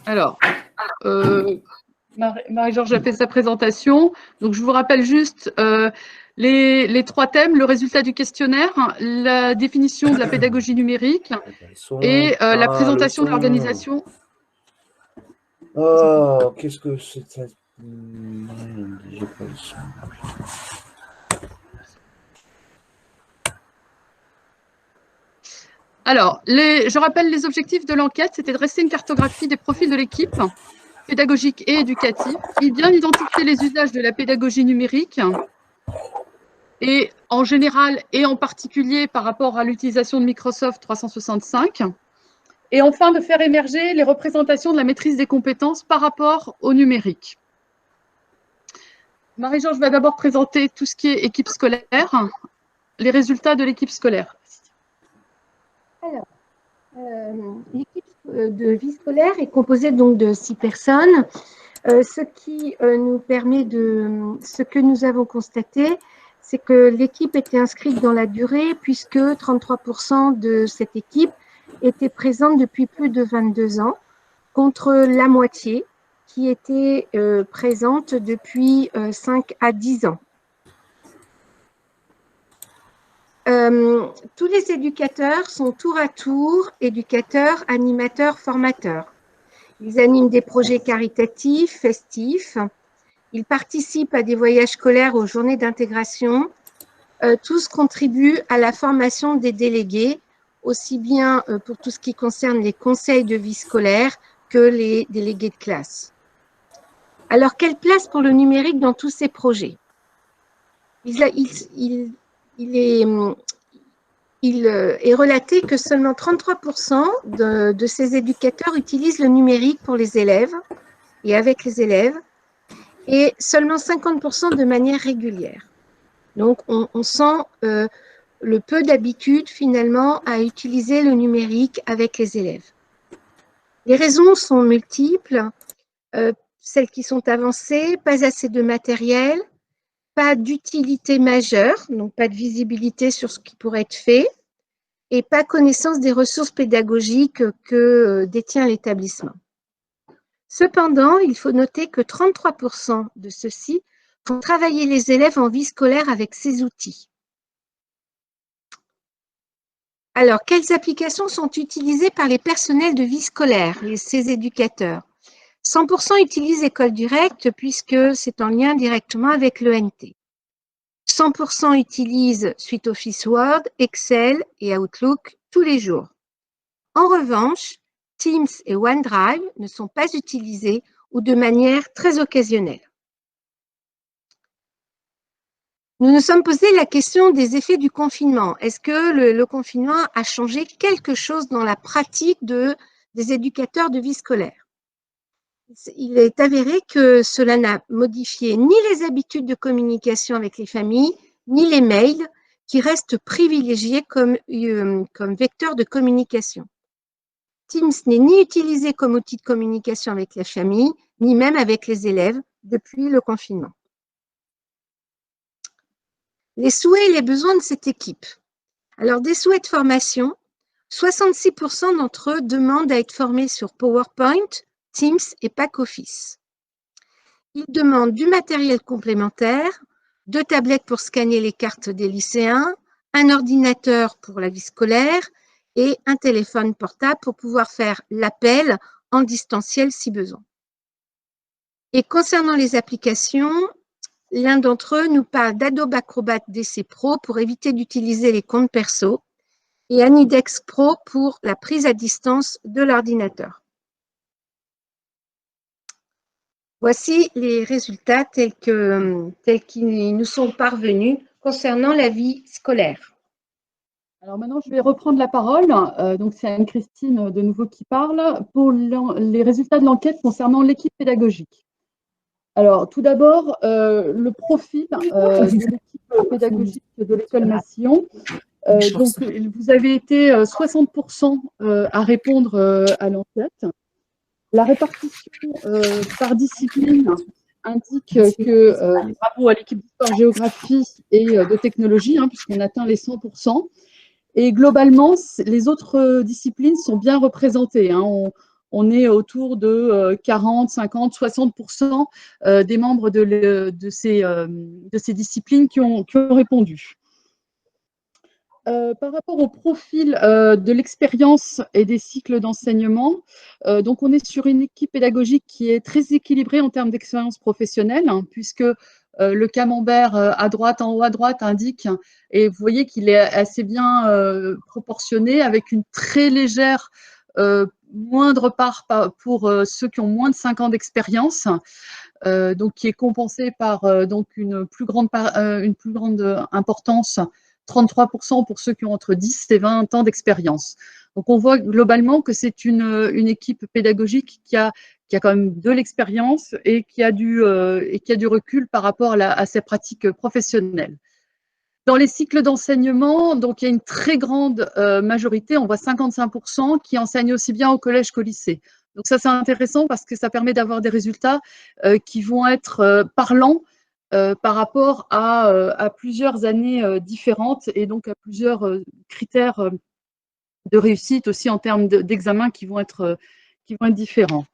Alors, Marie-Georges a fait sa présentation. Donc, je vous rappelle juste les trois thèmes, le résultat du questionnaire, la définition de la pédagogie numérique et la présentation de l'organisation. Oh, qu'est-ce que c'est ça? J'ai pas le son. Alors, je rappelle les objectifs de l'enquête, c'était de dresser une cartographie des profils de l'équipe pédagogique et éducative, et bien identifier les usages de la pédagogie numérique, et en général et en particulier par rapport à l'utilisation de Microsoft 365, et enfin de faire émerger les représentations de la maîtrise des compétences par rapport au numérique. Marie-Georges va d'abord présenter tout ce qui est équipe scolaire, les résultats de l'équipe scolaire. Alors, l'équipe de vie scolaire est composée donc de 6 personnes. Ce qui nous permet ce que nous avons constaté, c'est que l'équipe était inscrite dans la durée puisque 33% de cette équipe était présente depuis plus de 22 ans, contre la moitié qui était présente depuis 5 à 10 ans. Tous les éducateurs sont tour à tour éducateurs, animateurs, formateurs. Ils animent des projets caritatifs, festifs. Ils participent à des voyages scolaires aux journées d'intégration. Tous contribuent à la formation des délégués, aussi bien pour tout ce qui concerne les conseils de vie scolaire que les délégués de classe. Alors, quelle place pour le numérique dans tous ces projets? Il est relaté que seulement 33% de ces éducateurs utilisent le numérique pour les élèves et avec les élèves, et seulement 50% de manière régulière. Donc, on sent le peu d'habitude finalement à utiliser le numérique avec les élèves. Les raisons sont multiples, celles qui sont avancées: pas assez de matériel, pas d'utilité majeure, donc pas de visibilité sur ce qui pourrait être fait, et pas connaissance des ressources pédagogiques que détient l'établissement. Cependant, il faut noter que 33% de ceux-ci font travailler les élèves en vie scolaire avec ces outils. Alors, quelles applications sont utilisées par les personnels de vie scolaire, ces éducateurs? 100% utilisent École Directe puisque c'est en lien directement avec l'ENT. 100% utilisent Suite Office Word, Excel et Outlook tous les jours. En revanche, Teams et OneDrive ne sont pas utilisés ou de manière très occasionnelle. Nous nous sommes posé la question des effets du confinement. Est-ce que le confinement a changé quelque chose dans la pratique des éducateurs de vie scolaire? Il est avéré que cela n'a modifié ni les habitudes de communication avec les familles, ni les mails, qui restent privilégiés comme vecteur de communication. Teams n'est ni utilisé comme outil de communication avec les familles, ni même avec les élèves depuis le confinement. Les souhaits et les besoins de cette équipe. Alors, des souhaits de formation, 66% d'entre eux demandent à être formés sur PowerPoint, Teams et Pack Office. Ils demandent du matériel complémentaire, 2 tablettes pour scanner les cartes des lycéens, un ordinateur pour la vie scolaire et un téléphone portable pour pouvoir faire l'appel en distanciel si besoin. Et concernant les applications, l'un d'entre eux nous parle d'Adobe Acrobat DC Pro pour éviter d'utiliser les comptes perso et Anidex Pro pour la prise à distance de l'ordinateur. Voici les résultats tels qu'ils nous sont parvenus concernant la vie scolaire. Alors maintenant, je vais reprendre la parole. Donc, c'est Anne-Christine de nouveau qui parle pour les résultats de l'enquête concernant l'équipe pédagogique. Alors, tout d'abord, le profil de l'équipe pédagogique de l'école Massillon. Donc, vous avez été 60% à répondre à l'enquête. La répartition par discipline indique que, bravo à l'équipe d'histoire-géographie et de technologie, puisqu'on atteint les 100%. Et globalement, les autres disciplines sont bien représentées. on est autour de 40, 50, 60% des membres de ces disciplines qui ont répondu. Par rapport au profil de l'expérience et des cycles d'enseignement, donc on est sur une équipe pédagogique qui est très équilibrée en termes d'expérience professionnelle, hein, puisque le camembert à droite, en haut à droite indique, et vous voyez qu'il est assez bien proportionné, avec une très légère moindre part pour ceux qui ont moins de 5 ans d'expérience, donc qui est compensée par donc une plus grande importance, 33% pour ceux qui ont entre 10 et 20 ans d'expérience. Donc on voit globalement que c'est une équipe pédagogique qui a quand même de l'expérience et qui a du recul par rapport à ses pratiques professionnelles. Dans les cycles d'enseignement, donc il y a une très grande majorité, on voit 55%, qui enseignent aussi bien au collège qu'au lycée. Donc ça, c'est intéressant parce que ça permet d'avoir des résultats qui vont être parlants par rapport à plusieurs années différentes et donc à plusieurs critères de réussite aussi en termes d'examen qui vont être différents.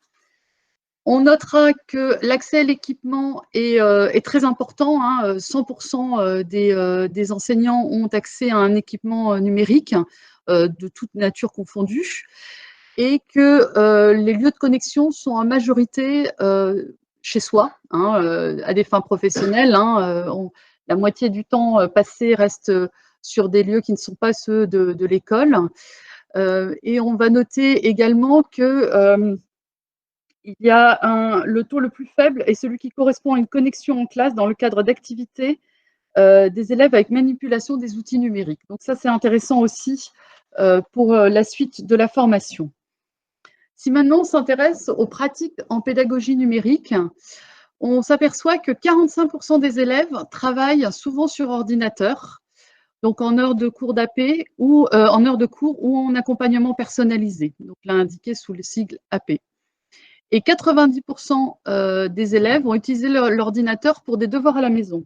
On notera que l'accès à l'équipement est très important, hein. 100% des enseignants ont accès à un équipement numérique de toute nature confondue, et que les lieux de connexion sont en majorité chez soi, hein, à des fins professionnelles, hein. La moitié du temps passé reste sur des lieux qui ne sont pas ceux de l'école. Et on va noter également que il y a le taux le plus faible est celui qui correspond à une connexion en classe dans le cadre d'activités des élèves avec manipulation des outils numériques. Donc ça, c'est intéressant aussi pour la suite de la formation. Si maintenant on s'intéresse aux pratiques en pédagogie numérique, on s'aperçoit que 45% des élèves travaillent souvent sur ordinateur, donc en heures de cours d'AP ou en heures de cours ou en accompagnement personnalisé, donc là indiqué sous le sigle AP. Et 90% des élèves vont utiliser l'ordinateur pour des devoirs à la maison.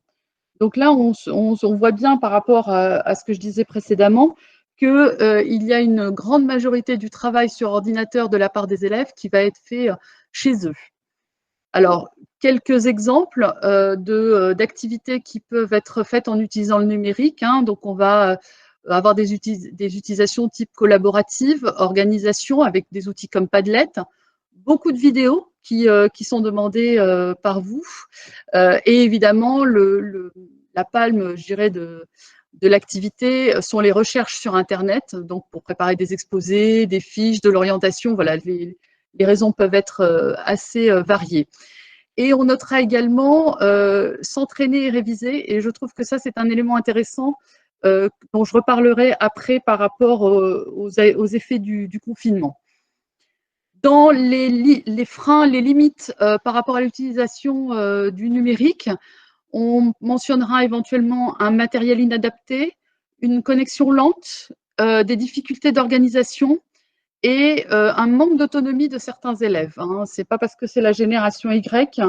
Donc là, on voit bien par rapport à ce que je disais précédemment qu'il y a une grande majorité du travail sur ordinateur de la part des élèves qui va être fait chez eux. Alors, quelques exemples d'activités qui peuvent être faites en utilisant le numérique, hein. Donc, on va avoir des utilisations type collaborative, organisation avec des outils comme Padlet, beaucoup de vidéos qui sont demandées par vous, et évidemment, la palme, je dirais, de l'activité sont les recherches sur Internet, donc pour préparer des exposés, des fiches, de l'orientation. Voilà, les raisons peuvent être assez variées. Et on notera également s'entraîner et réviser, et je trouve que ça, c'est un élément intéressant dont je reparlerai après par rapport aux effets du confinement. Dans les freins, les limites par rapport à l'utilisation du numérique, on mentionnera éventuellement un matériel inadapté, une connexion lente, des difficultés d'organisation et un manque d'autonomie de certains élèves, hein. Ce n'est pas parce que c'est la génération Y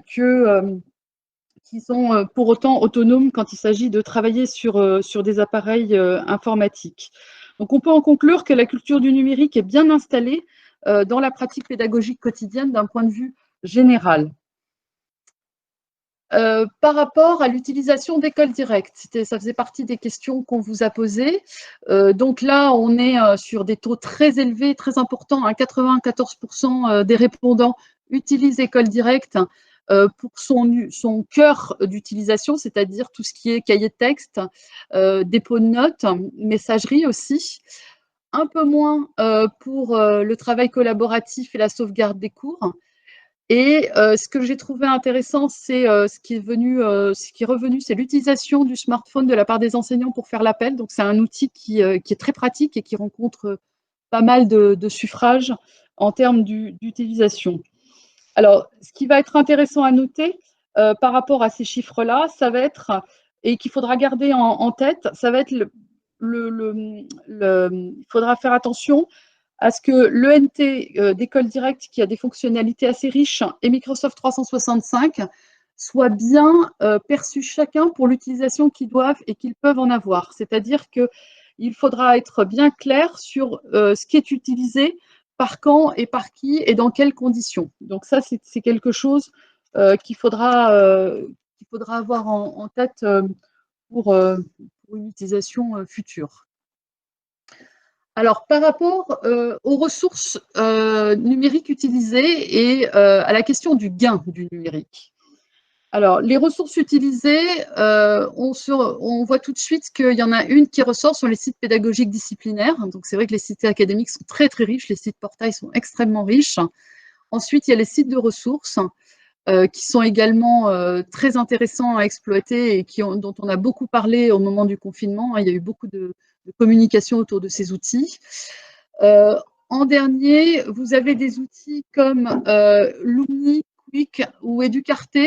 qu'ils sont pour autant autonomes quand il s'agit de travailler sur des appareils informatiques. Donc on peut en conclure que la culture du numérique est bien installée dans la pratique pédagogique quotidienne d'un point de vue général. Par rapport à l'utilisation d'écoles directes, ça faisait partie des questions qu'on vous a posées. Donc là, on est sur des taux très élevés, très importants, hein. 94% des répondants utilisent école directe pour son cœur d'utilisation, c'est-à-dire tout ce qui est cahier de texte, dépôt de notes, messagerie aussi. Un peu moins pour le travail collaboratif et la sauvegarde des cours. Et ce que j'ai trouvé intéressant, c'est ce qui est revenu, c'est l'utilisation du smartphone de la part des enseignants pour faire l'appel. Donc, c'est un outil qui est très pratique et qui rencontre pas mal de suffrages en termes d'utilisation. Alors, ce qui va être intéressant à noter par rapport à ces chiffres-là, ça va être, et qu'il faudra garder en tête, ça va être il faudra faire attention à ce que l'ENT d'école directe, qui a des fonctionnalités assez riches, et Microsoft 365 soient bien perçus chacun pour l'utilisation qu'ils doivent et qu'ils peuvent en avoir. C'est-à-dire qu'il faudra être bien clair sur ce qui est utilisé par quand et par qui et dans quelles conditions. Donc ça, c'est quelque chose qu'il faudra avoir en tête pour une utilisation future. Alors, par rapport aux ressources numériques utilisées et à la question du gain du numérique. Alors, les ressources utilisées, on voit tout de suite qu'il y en a une qui ressort sur les sites pédagogiques disciplinaires. Donc, c'est vrai que les sites académiques sont très, très riches. Les sites portails sont extrêmement riches. Ensuite, il y a les sites de ressources qui sont également très intéressants à exploiter et dont on a beaucoup parlé au moment du confinement. Il y a eu beaucoup de communication autour de ces outils. En dernier, vous avez des outils comme Lumni, Quick ou Educarte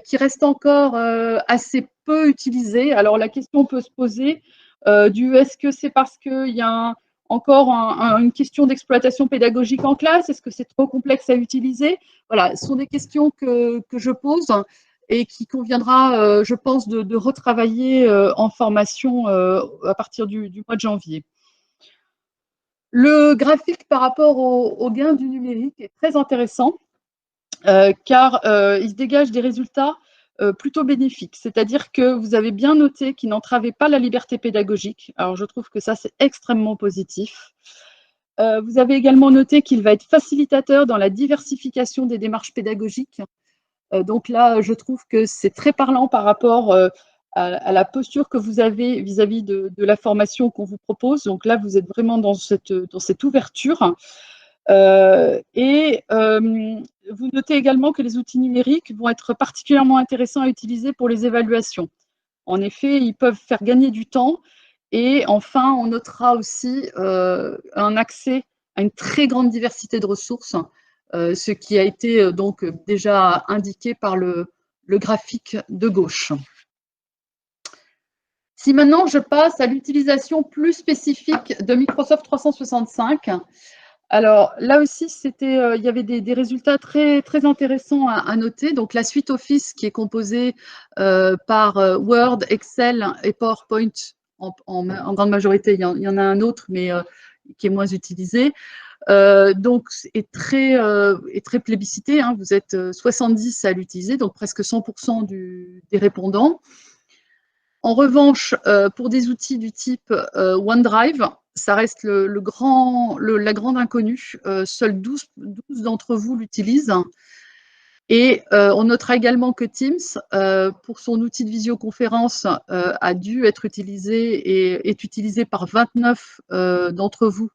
qui restent encore assez peu utilisés. Alors la question peut se poser est-ce que c'est parce qu'il y a encore une question d'exploitation pédagogique en classe? Est-ce que c'est trop complexe à utiliser? Voilà, ce sont des questions que je pose et qui conviendra, je pense, de retravailler en formation à partir du mois de janvier. Le graphique par rapport au gain du numérique est très intéressant car il se dégage des résultats plutôt bénéfiques. C'est-à-dire que vous avez bien noté qu'il n'entravait pas la liberté pédagogique. Alors, je trouve que ça, c'est extrêmement positif. Vous avez également noté qu'il va être facilitateur dans la diversification des démarches pédagogiques. Donc là, je trouve que c'est très parlant par rapport à la posture que vous avez vis-à-vis de la formation qu'on vous propose. Donc là, vous êtes vraiment dans cette ouverture. Vous notez également que les outils numériques vont être particulièrement intéressants à utiliser pour les évaluations. En effet, ils peuvent faire gagner du temps. Et enfin, on notera aussi un accès à une très grande diversité de ressources, ce qui a été donc déjà indiqué par le graphique de gauche. Si maintenant je passe à l'utilisation plus spécifique de Microsoft 365, alors là aussi, il y avait des résultats très, très intéressants à noter. Donc la suite Office qui est composée par Word, Excel et PowerPoint en grande majorité. Il y en a un autre, mais qui est moins utilisé. Donc est très plébiscité. Hein. Vous êtes 70 à l'utiliser, donc presque 100% des répondants. En revanche, pour des outils du type OneDrive, ça reste la grande inconnue. Seuls 12 d'entre vous l'utilisent. Et on notera également que Teams, pour son outil de visioconférence, a dû être utilisé et est utilisé par 29 d'entre vous,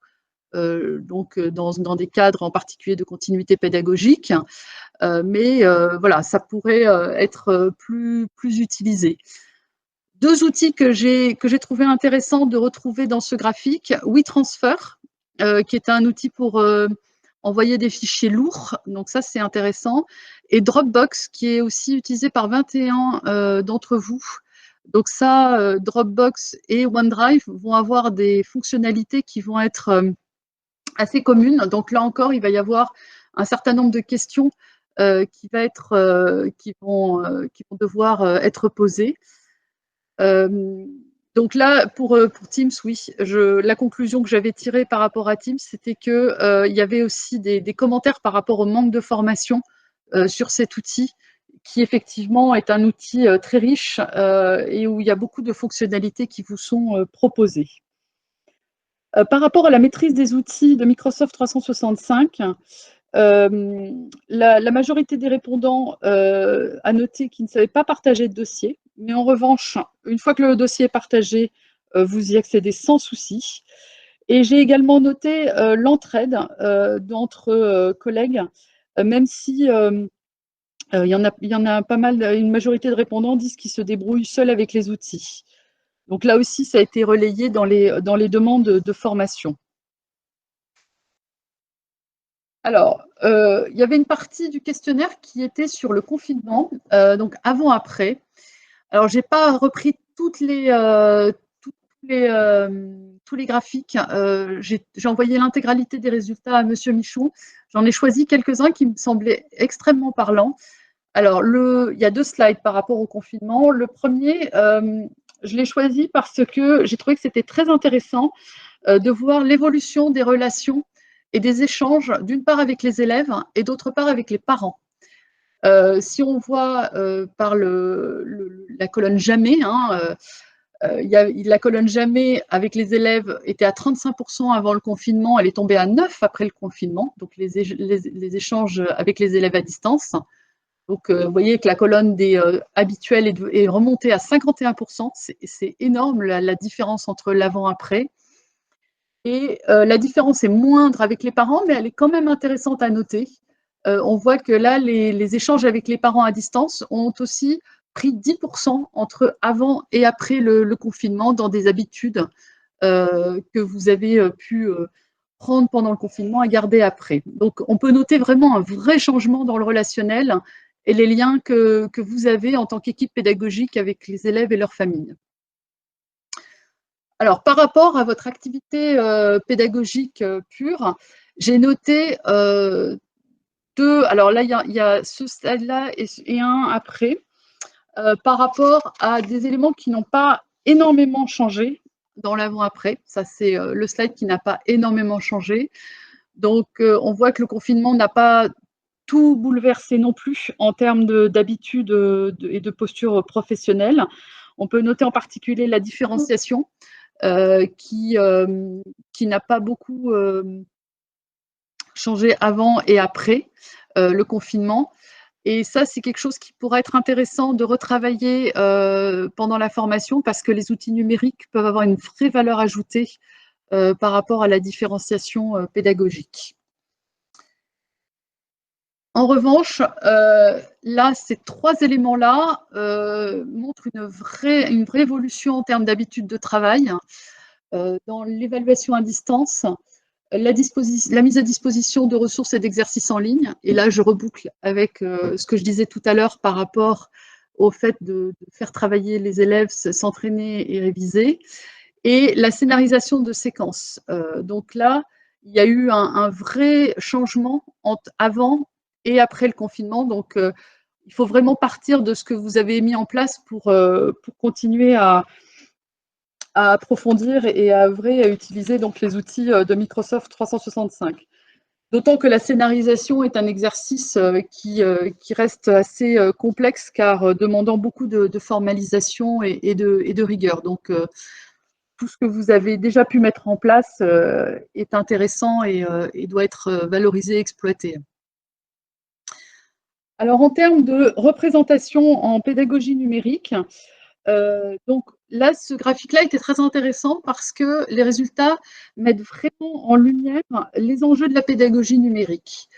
donc dans des cadres en particulier de continuité pédagogique. Mais voilà, ça pourrait être plus utilisé. Deux outils que j'ai trouvé intéressant de retrouver dans ce graphique, WeTransfer, qui est un outil pour envoyer des fichiers lourds, donc ça c'est intéressant, et Dropbox, qui est aussi utilisé par 21 d'entre vous. Donc ça, Dropbox et OneDrive vont avoir des fonctionnalités qui vont être assez communes. Donc là encore, il va y avoir un certain nombre de questions qui vont devoir être posées. Donc là, pour Teams, oui, la conclusion que j'avais tirée par rapport à Teams, c'était qu'il y avait aussi des commentaires par rapport au manque de formation sur cet outil, qui effectivement est un outil très riche et où il y a beaucoup de fonctionnalités qui vous sont proposées. Par rapport à la maîtrise des outils de Microsoft 365, la majorité des répondants a noté qu'ils ne savaient pas partager de dossier, mais en revanche, une fois que le dossier est partagé, vous y accédez sans souci. Et j'ai également noté l'entraide d'entre collègues, même si il y en a pas mal, une majorité de répondants disent qu'ils se débrouillent seuls avec les outils. Donc là aussi, ça a été relayé dans les demandes de formation. Alors, il y avait une partie du questionnaire qui était sur le confinement, donc avant-après. Alors, je n'ai pas repris tous les graphiques. J'ai envoyé l'intégralité des résultats à Monsieur Michon. J'en ai choisi quelques-uns qui me semblaient extrêmement parlants. Alors, il y a 2 slides par rapport au confinement. Le premier, je l'ai choisi parce que j'ai trouvé que c'était très intéressant de voir l'évolution des relations et des échanges, d'une part avec les élèves et d'autre part avec les parents. Si on voit par la colonne jamais, hein, la colonne jamais avec les élèves était à 35% avant le confinement, elle est tombée à 9% après le confinement, donc les échanges avec les élèves à distance. Donc, vous voyez que la colonne des habituels est remontée à 51%. C'est énorme la différence entre l'avant-après. Et la différence est moindre avec les parents, mais elle est quand même intéressante à noter. On voit que là, les échanges avec les parents à distance ont aussi pris 10% entre avant et après le confinement dans des habitudes que vous avez pu prendre pendant le confinement et garder après. Donc, on peut noter vraiment un vrai changement dans le relationnel et les liens que vous avez en tant qu'équipe pédagogique avec les élèves et leurs familles. Alors, par rapport à votre activité pédagogique pure, j'ai noté deux. Alors là, il y a ce stade-là et un après, par rapport à des éléments qui n'ont pas énormément changé dans l'avant-après. Ça, c'est le slide qui n'a pas énormément changé. Donc, on voit que le confinement n'a pas tout bouleversé non plus en termes d'habitudes et de posture professionnelle. On peut noter en particulier la différenciation qui n'a pas beaucoup changé avant et après le confinement. Et ça, c'est quelque chose qui pourrait être intéressant de retravailler pendant la formation parce que les outils numériques peuvent avoir une vraie valeur ajoutée par rapport à la différenciation pédagogique. En revanche, là, ces trois éléments-là montrent une vraie évolution en termes d'habitude de travail. Dans l'évaluation à distance, la mise à disposition de ressources et d'exercices en ligne. Et là, je reboucle avec ce que je disais tout à l'heure par rapport au fait de faire travailler les élèves, s'entraîner et réviser. Et la scénarisation de séquences. Donc là, il y a eu un vrai changement entre avant et après le confinement. Donc, il faut vraiment partir de ce que vous avez mis en place pour continuer à approfondir et à œuvrer et à utiliser donc, les outils de Microsoft 365. D'autant que la scénarisation est un exercice qui reste assez complexe car demandant beaucoup de formalisation et de rigueur. Donc, tout ce que vous avez déjà pu mettre en place est intéressant et doit être valorisé, exploité. Alors, en termes de représentation en pédagogie numérique, donc là, ce graphique-là était très intéressant parce que les résultats mettent vraiment en lumière les enjeux de la pédagogie numérique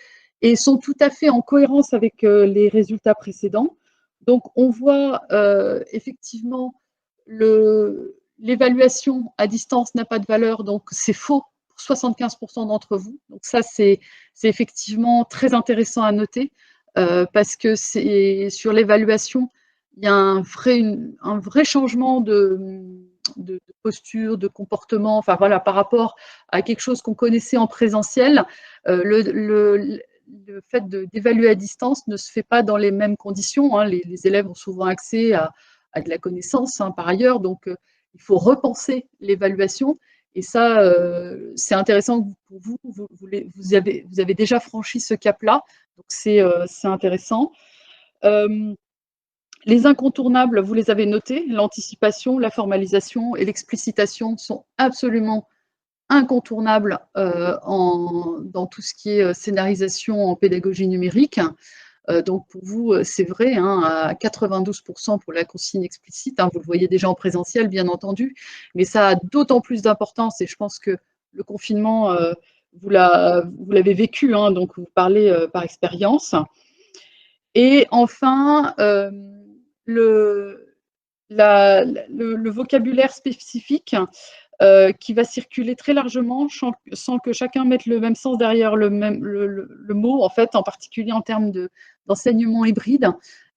et sont tout à fait en cohérence avec les résultats précédents. Donc, on voit effectivement l'évaluation à distance n'a pas de valeur, donc c'est faux pour 75% d'entre vous. Donc ça, c'est effectivement très intéressant à noter parce que sur l'évaluation, il y a un vrai changement de posture, de comportement, enfin voilà, par rapport à quelque chose qu'on connaissait en présentiel. Le fait d'évaluer à distance ne se fait pas dans les mêmes conditions. Hein. Les élèves ont souvent accès à de la connaissance par ailleurs, donc il faut repenser l'évaluation. Et ça, c'est intéressant pour vous. Vous avez déjà franchi ce cap-là, donc c'est intéressant. Les incontournables, vous les avez notés, l'anticipation, la formalisation et l'explicitation sont absolument incontournables dans tout ce qui est scénarisation en pédagogie numérique. Donc pour vous, c'est vrai, hein, à 92% pour la consigne explicite, hein, vous le voyez déjà en présentiel, bien entendu, mais ça a d'autant plus d'importance et je pense que le confinement, vous l'avez vécu, hein, donc vous parlez par expérience. Et enfin, le vocabulaire spécifique qui va circuler très largement sans que chacun mette le même sens derrière le mot, en fait, en particulier en termes d'enseignement hybride.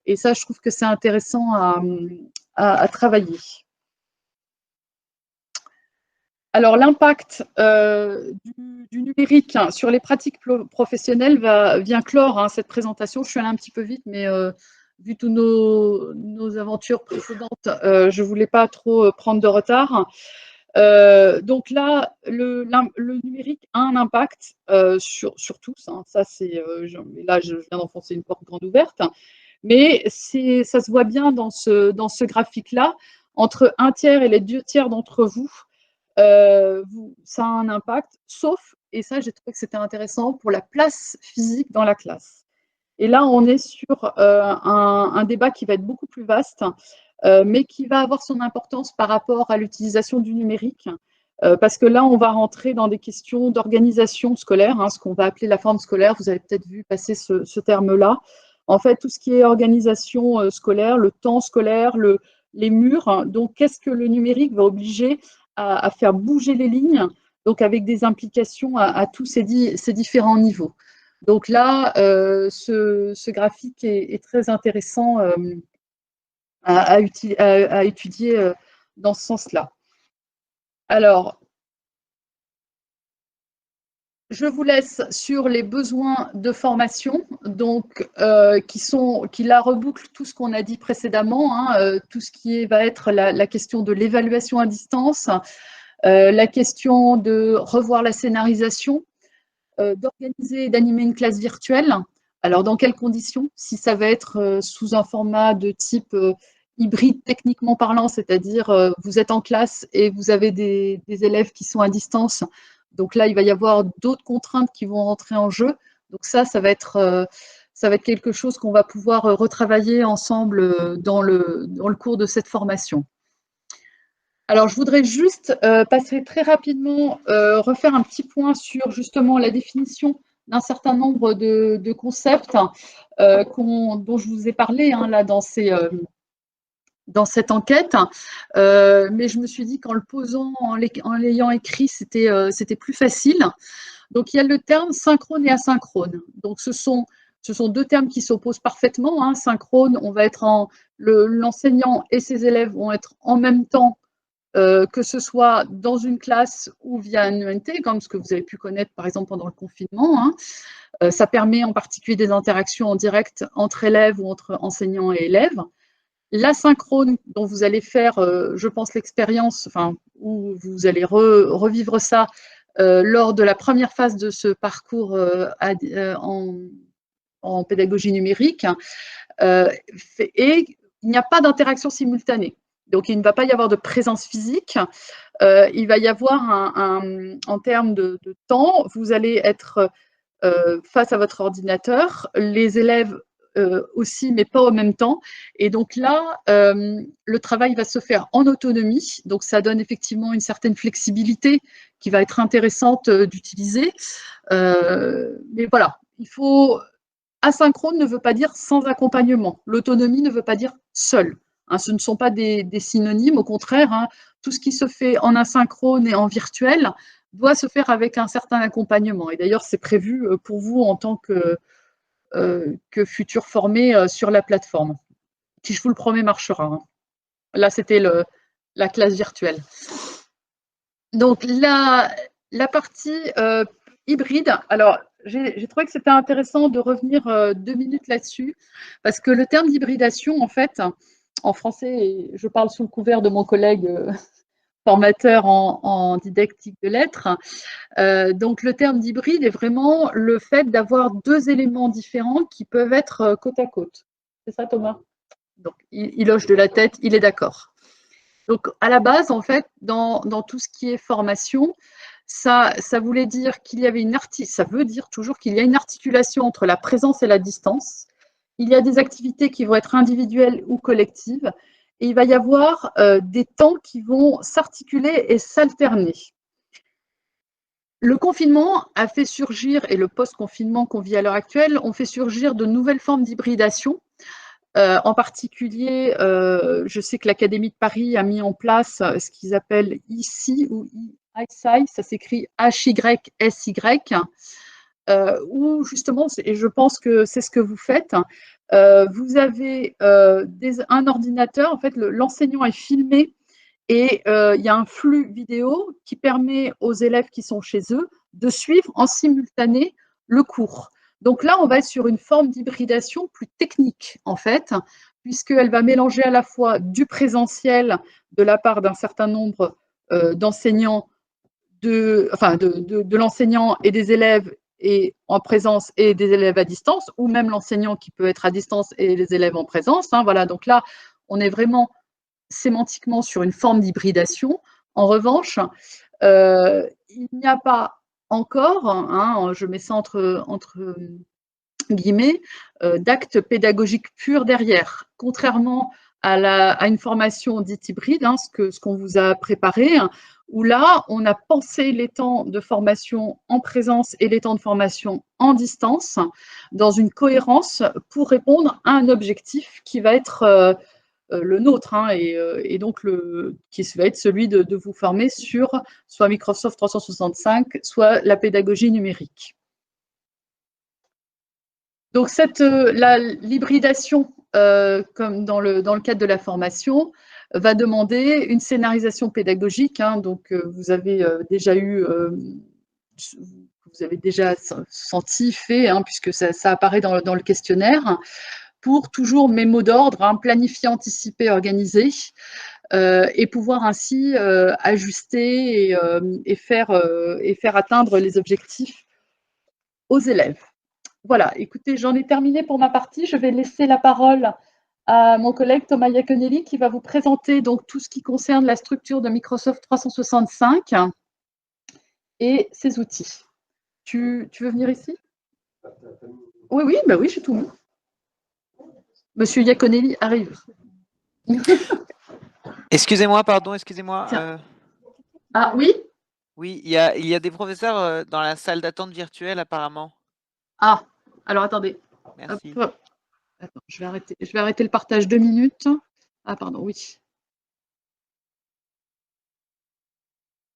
Et ça, je trouve que c'est intéressant à travailler. Alors, l'impact du numérique sur les pratiques professionnelles vient clore cette présentation. Je suis allée un petit peu vite, mais vu toutes nos aventures précédentes, je ne voulais pas trop prendre de retard. Donc là, le numérique a un impact sur tous, hein. Ça, là, je viens d'enfoncer une porte grande ouverte. Mais ça se voit bien dans ce graphique-là, entre un tiers et les 2 tiers d'entre vous, ça a un impact, sauf, et ça j'ai trouvé que c'était intéressant, pour la place physique dans la classe. Et là, on est sur un débat qui va être beaucoup plus vaste, mais qui va avoir son importance par rapport à l'utilisation du numérique, parce que là, on va rentrer dans des questions d'organisation scolaire, hein, ce qu'on va appeler la forme scolaire. Vous avez peut-être vu passer ce terme-là. En fait, tout ce qui est organisation scolaire, le temps scolaire, les murs. Hein. Donc, qu'est-ce que le numérique va obliger à faire bouger les lignes, donc avec des implications à tous ces différents niveaux. Donc là, ce graphique est très intéressant à étudier dans ce sens-là. Alors, je vous laisse sur les besoins de formation, donc qui là rebouclent tout ce qu'on a dit précédemment, hein, tout ce qui va être la question de l'évaluation à distance, la question de revoir la scénarisation, d'organiser et d'animer une classe virtuelle. Alors, dans quelles conditions? Si ça va être sous un format de type hybride techniquement parlant, c'est-à-dire vous êtes en classe et vous avez des élèves qui sont à distance. Donc là, il va y avoir d'autres contraintes qui vont rentrer en jeu. Donc ça va être quelque chose qu'on va pouvoir retravailler ensemble dans le cours de cette formation. Alors, je voudrais juste passer très rapidement, refaire un petit point sur justement la définition d'un certain nombre de concepts dont je vous ai parlé hein, là dans cette enquête. Mais je me suis dit qu'en le posant, en l'ayant écrit, c'était plus facile. Donc, il y a le terme synchrone et asynchrone. Donc, ce sont 2 termes qui s'opposent parfaitement. Hein. Synchrone, on va être l'enseignant et ses élèves vont être en même temps, que ce soit dans une classe ou via un ENT, comme ce que vous avez pu connaître par exemple pendant le confinement. Hein. Ça permet en particulier des interactions en direct entre élèves ou entre enseignants et élèves. L'asynchrone, dont vous allez faire, je pense, l'expérience, enfin, où vous allez revivre ça lors de la première phase de ce parcours en pédagogie numérique, et il n'y a pas d'interaction simultanée. Donc, il ne va pas y avoir de présence physique. Il va y avoir en termes de temps, vous allez être face à votre ordinateur, les élèves aussi, mais pas au même temps. Et donc là, le travail va se faire en autonomie. Donc, ça donne effectivement une certaine flexibilité qui va être intéressante d'utiliser. Mais voilà, asynchrone ne veut pas dire sans accompagnement. L'autonomie ne veut pas dire seul. Hein, ce ne sont pas des synonymes, au contraire. Hein, tout ce qui se fait en asynchrone et en virtuel doit se faire avec un certain accompagnement. Et d'ailleurs, c'est prévu pour vous en tant que futur formé sur la plateforme, qui, je vous le promets, marchera. Hein. Là, c'était la classe virtuelle. Donc, la partie hybride, alors, j'ai trouvé que c'était intéressant de revenir 2 minutes là-dessus, parce que le terme d'hybridation, en fait, en français, et je parle sous le couvert de mon collègue formateur en didactique de lettres, donc le terme d'hybride est vraiment le fait d'avoir 2 éléments différents qui peuvent être côte à côte. C'est ça, Thomas? Donc, il hoche de la tête, il est d'accord. Donc, à la base, en fait, dans tout ce qui est formation, ça voulait dire qu'il y avait ça veut dire toujours qu'il y a une articulation entre la présence et la distance. Il y a des activités qui vont être individuelles ou collectives, et il va y avoir des temps qui vont s'articuler et s'alterner. Le confinement a fait surgir, et le post-confinement qu'on vit à l'heure actuelle, ont fait surgir de nouvelles formes d'hybridation. En particulier, je sais que l'Académie de Paris a mis en place ce qu'ils appellent ICY ou ICY, ça s'écrit HYSY, où justement, et je pense que c'est ce que vous faites, vous avez un ordinateur, en fait, l'enseignant est filmé et il y a un flux vidéo qui permet aux élèves qui sont chez eux de suivre en simultané le cours. Donc là, on va être sur une forme d'hybridation plus technique, en fait, puisqu'elle va mélanger à la fois du présentiel de la part d'un certain nombre d'enseignants, de l'enseignant et des élèves et en présence et des élèves à distance, ou même l'enseignant qui peut être à distance et les élèves en présence. Voilà, donc là, on est vraiment sémantiquement sur une forme d'hybridation. En revanche, il n'y a pas encore, je mets ça entre guillemets, d'acte pédagogique pur derrière, contrairement à une formation dite hybride, ce qu'on vous a préparé, où là, on a pensé les temps de formation en présence et les temps de formation en distance dans une cohérence pour répondre à un objectif qui va être le nôtre, et donc qui va être celui de vous former sur soit Microsoft 365, soit la pédagogie numérique. Donc, l'hybridation, comme dans le cadre de la formation, va demander une scénarisation pédagogique. Donc, vous avez déjà senti, fait, puisque ça apparaît dans le questionnaire, pour toujours mes mots d'ordre, planifier, anticiper, organiser, et pouvoir ainsi ajuster et faire atteindre les objectifs aux élèves. Voilà, écoutez, j'en ai terminé pour ma partie. Je vais laisser la parole à mon collègue Thomas Iaconelli qui va vous présenter donc tout ce qui concerne la structure de Microsoft 365 et ses outils. Tu veux venir ici? Oui, oui, bah oui, j'ai tout mis. Monsieur Iaconelli arrive. Excusez-moi, pardon, excusez-moi. Ah oui? Oui, il y a des professeurs dans la salle d'attente virtuelle apparemment. Ah, alors attendez. Merci. Hop. Attends, je vais arrêter le partage 2 minutes. Ah, pardon, oui.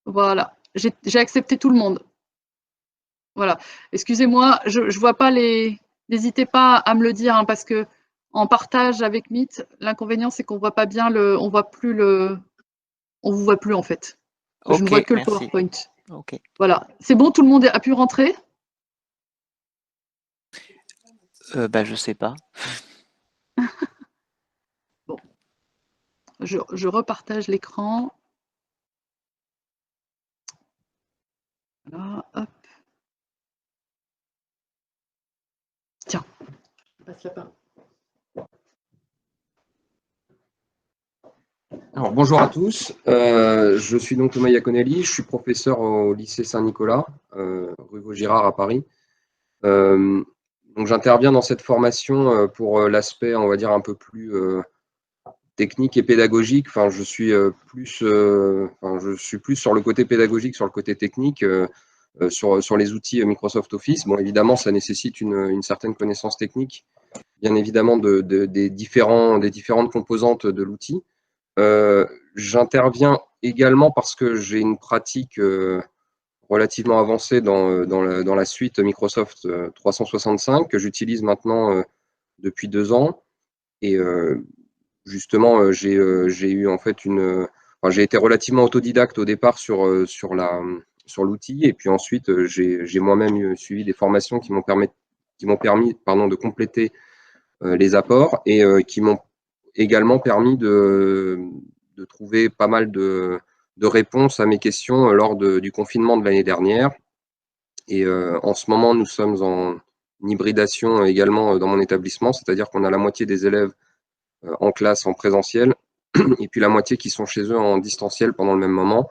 Voilà, j'ai accepté tout le monde. Voilà. Excusez-moi, je ne vois pas les. N'hésitez pas à me le dire, parce que en partage avec Meet, l'inconvénient c'est qu'on voit pas bien on voit plus on vous voit plus en fait. Je ne vois que le PowerPoint. Ok. Voilà. C'est bon, tout le monde a pu rentrer? Je sais pas. Bon. Je repartage l'écran. Voilà, hop. Tiens, je passe la parole. Alors, bonjour à tous, je suis donc Thomas Iaconelli, je suis professeur au lycée Saint-Nicolas, rue Vaugirard à Paris. Donc j'interviens dans cette formation pour l'aspect, on va dire, un peu plus technique et pédagogique. Enfin, je suis plus sur le côté pédagogique, sur le côté technique, sur les outils Microsoft Office. Bon, évidemment, ça nécessite une certaine connaissance technique, bien évidemment, des différentes composantes de l'outil. J'interviens également parce que j'ai une pratique relativement avancée dans la suite Microsoft 365 que j'utilise maintenant depuis 2 ans. Et justement, j'ai eu en fait j'ai été relativement autodidacte au départ sur l'outil, et puis ensuite j'ai moi-même suivi des formations qui m'ont permis de compléter les apports, et qui m'ont également permis de trouver pas mal de réponses à mes questions lors du confinement de l'année dernière. Et en ce moment, nous sommes en hybridation également dans mon établissement, c'est-à-dire qu'on a la moitié des élèves en classe en présentiel et puis la moitié qui sont chez eux en distanciel pendant le même moment.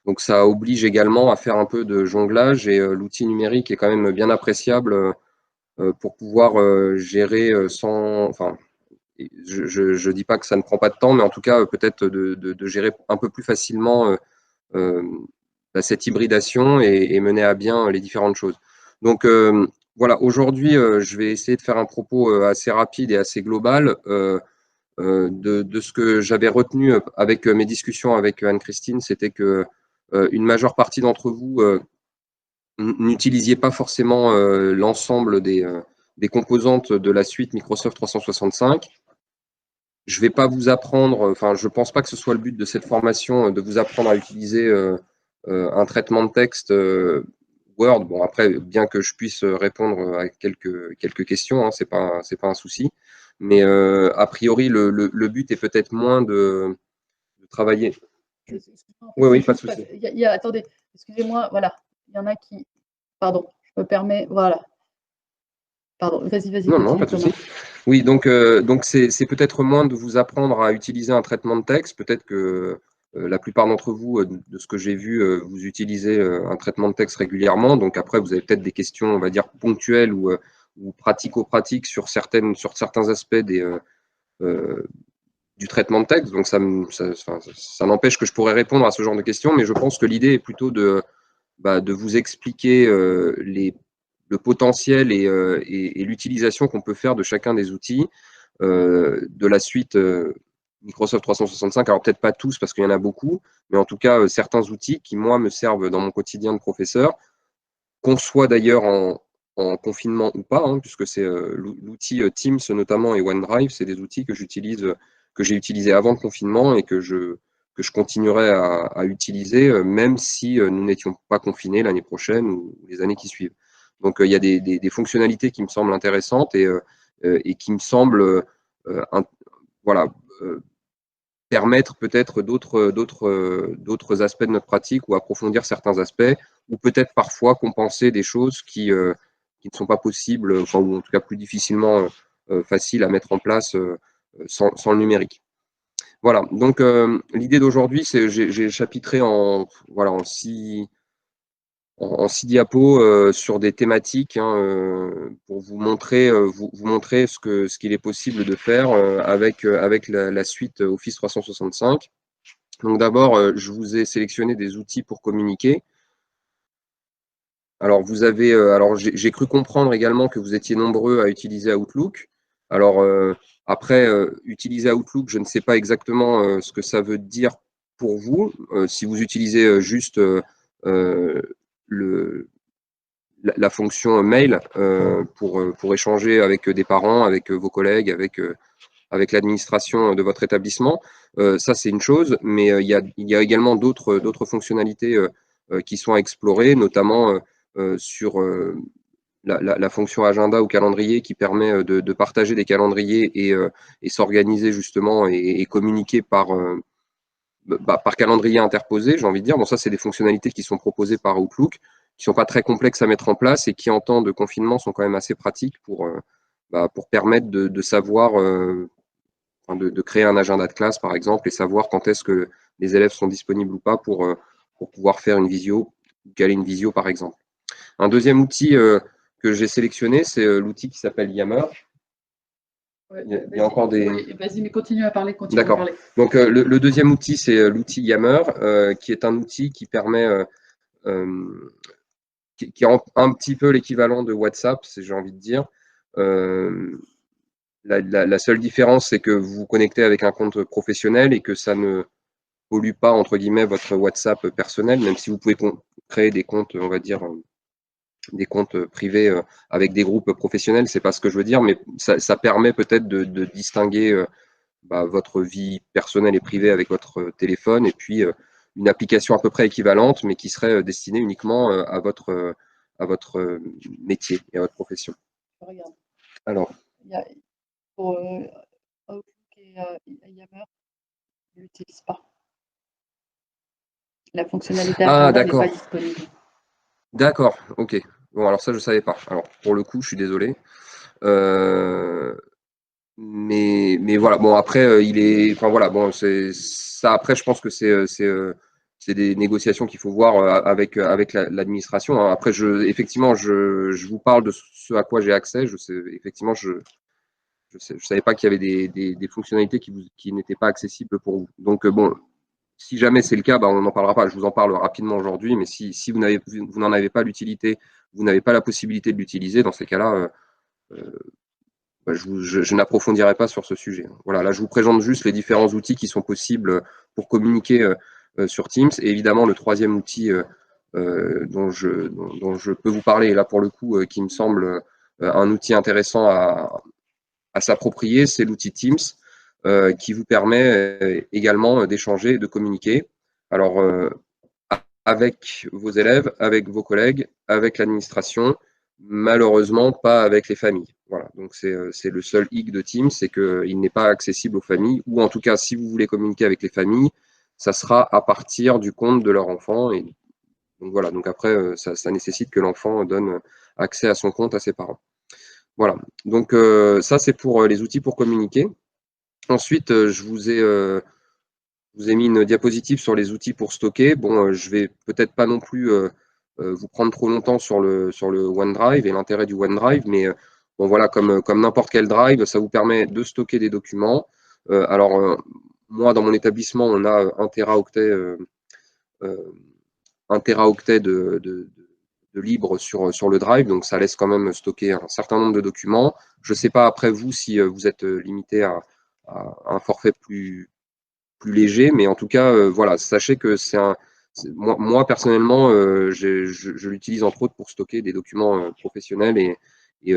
Donc ça oblige également à faire un peu de jonglage, et l'outil numérique est quand même bien appréciable pour pouvoir gérer sans… Enfin, je ne dis pas que ça ne prend pas de temps, mais en tout cas, peut-être de gérer un peu plus facilement cette hybridation et mener à bien les différentes choses. Donc, voilà, aujourd'hui, je vais essayer de faire un propos assez rapide et assez global de ce que j'avais retenu avec mes discussions avec Anne-Christine. C'était que une majeure partie d'entre vous n'utilisiez pas forcément l'ensemble des composantes de la suite Microsoft 365. Je ne vais pas vous apprendre, enfin, je ne pense pas que ce soit le but de cette formation, de vous apprendre à utiliser un traitement de texte Word. Bon, après, bien que je puisse répondre à quelques questions, ce n'est pas un souci. Mais a priori, le but est peut-être moins de travailler Oui, pas de souci. Attendez, excusez-moi, voilà. Il y en a qui. Pardon, je me permets. Voilà. Pardon, vas-y, Non, continue, pas de Thomas. souci. Oui, donc c'est peut-être moins de vous apprendre à utiliser un traitement de texte. Peut-être que la plupart d'entre vous, de ce que j'ai vu, vous utilisez un traitement de texte régulièrement. Donc après, vous avez peut-être des questions, on va dire, ponctuelles ou pratico-pratiques sur certains aspects du traitement de texte. Donc ça n'empêche que je pourrais répondre à ce genre de questions, mais je pense que l'idée est plutôt de vous expliquer le potentiel et l'utilisation qu'on peut faire de chacun des outils de la suite Microsoft 365. Alors peut-être pas tous parce qu'il y en a beaucoup, mais en tout cas certains outils qui, moi, me servent dans mon quotidien de professeur, qu'on soit d'ailleurs en confinement ou pas, hein, puisque c'est l'outil Teams notamment et OneDrive, c'est des outils que j'ai utilisés avant le confinement et que je continuerai à utiliser, même si nous n'étions pas confinés l'année prochaine ou les années qui suivent. Donc, il y a des fonctionnalités qui me semblent intéressantes et qui me semblent voilà, permettre peut-être d'autres aspects de notre pratique ou approfondir certains aspects, ou peut-être parfois compenser des choses qui ne sont pas possibles, enfin, ou en tout cas plus difficilement faciles à mettre en place sans le numérique. Voilà, donc l'idée d'aujourd'hui, c'est j'ai chapitré en 6 diapos sur des thématiques pour vous montrer ce qu'il est possible de faire avec la suite Office 365. Donc d'abord, je vous ai sélectionné des outils pour communiquer. Alors j'ai cru comprendre également que vous étiez nombreux à utiliser Outlook. Alors après, utiliser Outlook, je ne sais pas exactement ce que ça veut dire pour vous. Si vous utilisez juste la fonction mail pour échanger avec des parents, avec vos collègues, avec l'administration de votre établissement. Ça, c'est une chose, mais il y a également d'autres fonctionnalités qui sont à explorer, notamment sur la fonction agenda ou calendrier qui permet de partager des calendriers et s'organiser justement et communiquer par calendrier interposé, j'ai envie de dire. Bon, ça, c'est des fonctionnalités qui sont proposées par Outlook, qui ne sont pas très complexes à mettre en place et qui, en temps de confinement, sont quand même assez pratiques pour permettre de savoir, de créer un agenda de classe, par exemple, et savoir quand est-ce que les élèves sont disponibles ou pas pour pouvoir faire une visio, caler une visio, par exemple. Un deuxième outil que j'ai sélectionné, c'est l'outil qui s'appelle Yammer. Ouais, il y a encore des... Oui, vas-y, mais continue à parler. D'accord. Donc, le deuxième outil, c'est l'outil Yammer, qui est un outil qui permet, qui est un petit peu l'équivalent de WhatsApp, j'ai envie de dire. La seule différence, c'est que vous vous connectez avec un compte professionnel et que ça ne pollue pas, entre guillemets, votre WhatsApp personnel, même si vous pouvez créer des comptes, on va dire, des comptes privés avec des groupes professionnels, c'est pas ce que je veux dire, mais ça permet peut-être de distinguer votre vie personnelle et privée avec votre téléphone et puis une application à peu près équivalente, mais qui serait destinée uniquement à votre métier et à votre profession. Regarde. Alors. Pour Outlook et Yammer, je ne l'utilise pas. La fonctionnalité agenda n'est pas disponible. D'accord, ok. Bon, alors ça, je ne savais pas. Alors, pour le coup, je suis désolé. Mais voilà, bon, après, il est. Enfin, voilà, bon, c'est ça. Après, je pense que c'est des négociations qu'il faut voir avec l'administration. Hein. Après, effectivement, je vous parle de ce à quoi j'ai accès. Je sais, effectivement, je savais pas qu'il y avait des fonctionnalités qui n'étaient pas accessibles pour vous. Donc, bon, si jamais c'est le cas, on n'en parlera pas. Je vous en parle rapidement aujourd'hui, mais si vous n'en avez pas l'utilité, vous n'avez pas la possibilité de l'utiliser, dans ces cas-là, je n'approfondirai pas sur ce sujet. Voilà, là, je vous présente juste les différents outils qui sont possibles pour communiquer sur Teams. Et évidemment, le troisième outil dont je peux vous parler, et là, pour le coup, qui me semble un outil intéressant à s'approprier, c'est l'outil Teams, qui vous permet également d'échanger et de communiquer. Alors, avec vos élèves, avec vos collègues, avec l'administration, malheureusement pas avec les familles. Voilà, donc c'est le seul hic de Teams, c'est qu'il n'est pas accessible aux familles, ou en tout cas, si vous voulez communiquer avec les familles, ça sera à partir du compte de leur enfant. Et donc voilà, donc après, ça nécessite que l'enfant donne accès à son compte à ses parents. Voilà, donc ça c'est pour les outils pour communiquer. Ensuite, je vous ai mis une diapositive sur les outils pour stocker. Bon, je vais peut-être pas non plus vous prendre trop longtemps sur le OneDrive et l'intérêt du OneDrive, mais bon voilà, comme n'importe quel drive, ça vous permet de stocker des documents. Alors, moi, dans mon établissement, on a 1 téraoctet, 1 téraoctet de libre sur le drive, donc ça laisse quand même stocker un certain nombre de documents. Je ne sais pas après vous si vous êtes limité à un forfait plus léger, mais en tout cas, voilà, sachez que moi personnellement, je l'utilise entre autres pour stocker des documents professionnels et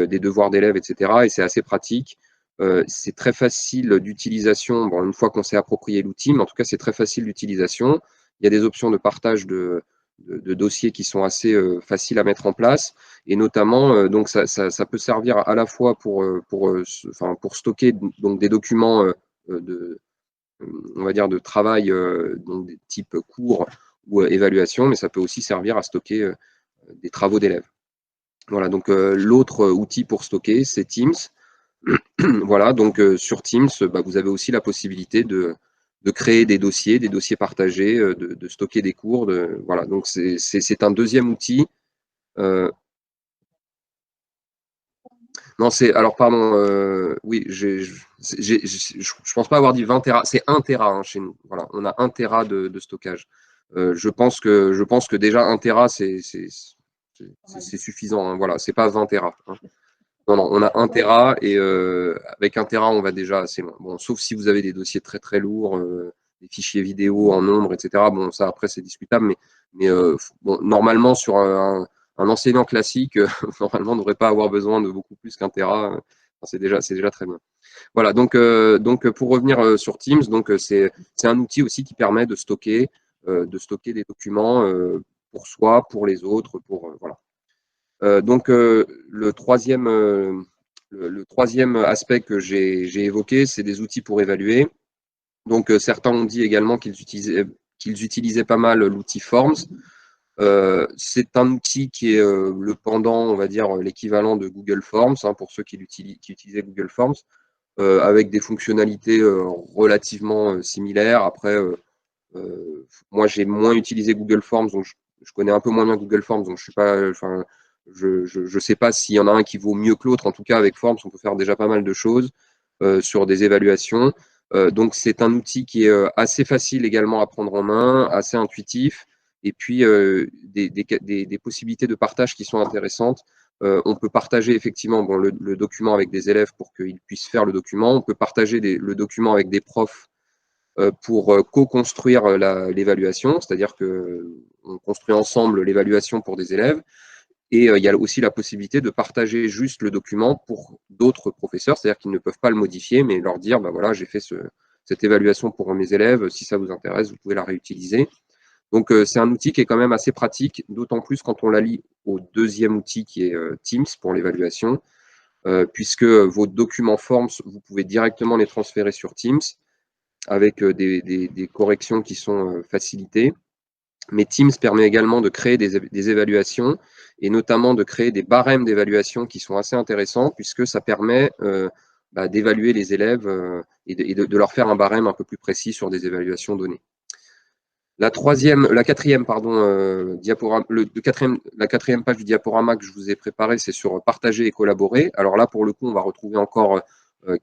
des devoirs d'élèves, etc. Et c'est assez pratique. C'est très facile d'utilisation, bon, une fois qu'on s'est approprié l'outil, mais en tout cas, c'est très facile d'utilisation. Il y a des options de partage de dossiers qui sont assez faciles à mettre en place, et notamment, donc ça peut servir à la fois pour stocker donc des documents on va dire de travail, donc des types cours ou évaluation, mais ça peut aussi servir à stocker des travaux d'élèves. Voilà, donc l'autre outil pour stocker, c'est Teams. Voilà, donc sur Teams, vous avez aussi la possibilité de créer des dossiers partagés, de stocker des cours. Voilà, donc c'est un deuxième outil. Non, alors pardon, oui, je pense pas avoir dit 20 Tera, c'est 1 Tera hein, chez nous. Voilà, on a 1 Tera de stockage. Je pense que déjà 1 Tera, c'est suffisant. Hein, voilà, c'est pas 20 Tera. Hein. Non, non, on a 1 Tera et avec 1 Tera, on va déjà assez loin. Bon, sauf si vous avez des dossiers très très lourds, des fichiers vidéo en nombre, etc. Bon, ça après c'est discutable, mais bon, normalement sur un enseignant classique, normalement, ne devrait pas avoir besoin de beaucoup plus qu'un Tera. C'est déjà très bien. Voilà, donc pour revenir sur Teams, c'est un outil aussi qui permet de stocker des documents pour soi, pour les autres, voilà. Donc le troisième aspect que j'ai évoqué, c'est des outils pour évaluer. Donc certains ont dit également qu'ils utilisaient pas mal l'outil Forms. C'est un outil qui est le pendant, on va dire, l'équivalent de Google Forms, hein, pour ceux qui utilisaient Google Forms, avec des fonctionnalités relativement similaires. Après, moi, j'ai moins utilisé Google Forms, donc je connais un peu moins bien Google Forms, donc je suis pas, enfin, je sais pas s'il y en a un qui vaut mieux que l'autre. En tout cas, avec Forms, on peut faire déjà pas mal de choses sur des évaluations. Donc, c'est un outil qui est assez facile également à prendre en main, assez intuitif, et puis des possibilités de partage qui sont intéressantes. On peut partager effectivement bon, le document avec des élèves pour qu'ils puissent faire le document. On peut partager le document avec des profs pour co-construire l'évaluation, c'est-à-dire qu'on construit ensemble l'évaluation pour des élèves. Et il y a aussi la possibilité de partager juste le document pour d'autres professeurs, c'est-à-dire qu'ils ne peuvent pas le modifier, mais leur dire, voilà, j'ai fait cette évaluation pour mes élèves, si ça vous intéresse, vous pouvez la réutiliser. Donc, c'est un outil qui est quand même assez pratique, d'autant plus quand on l'allie au deuxième outil qui est Teams pour l'évaluation, puisque vos documents Forms, vous pouvez directement les transférer sur Teams avec des corrections qui sont facilitées. Mais Teams permet également de créer des évaluations et notamment de créer des barèmes d'évaluation qui sont assez intéressants puisque ça permet d'évaluer les élèves et de leur faire un barème un peu plus précis sur des évaluations données. La quatrième page du diaporama que je vous ai préparé, c'est sur partager et collaborer. Alors là, pour le coup, on va retrouver encore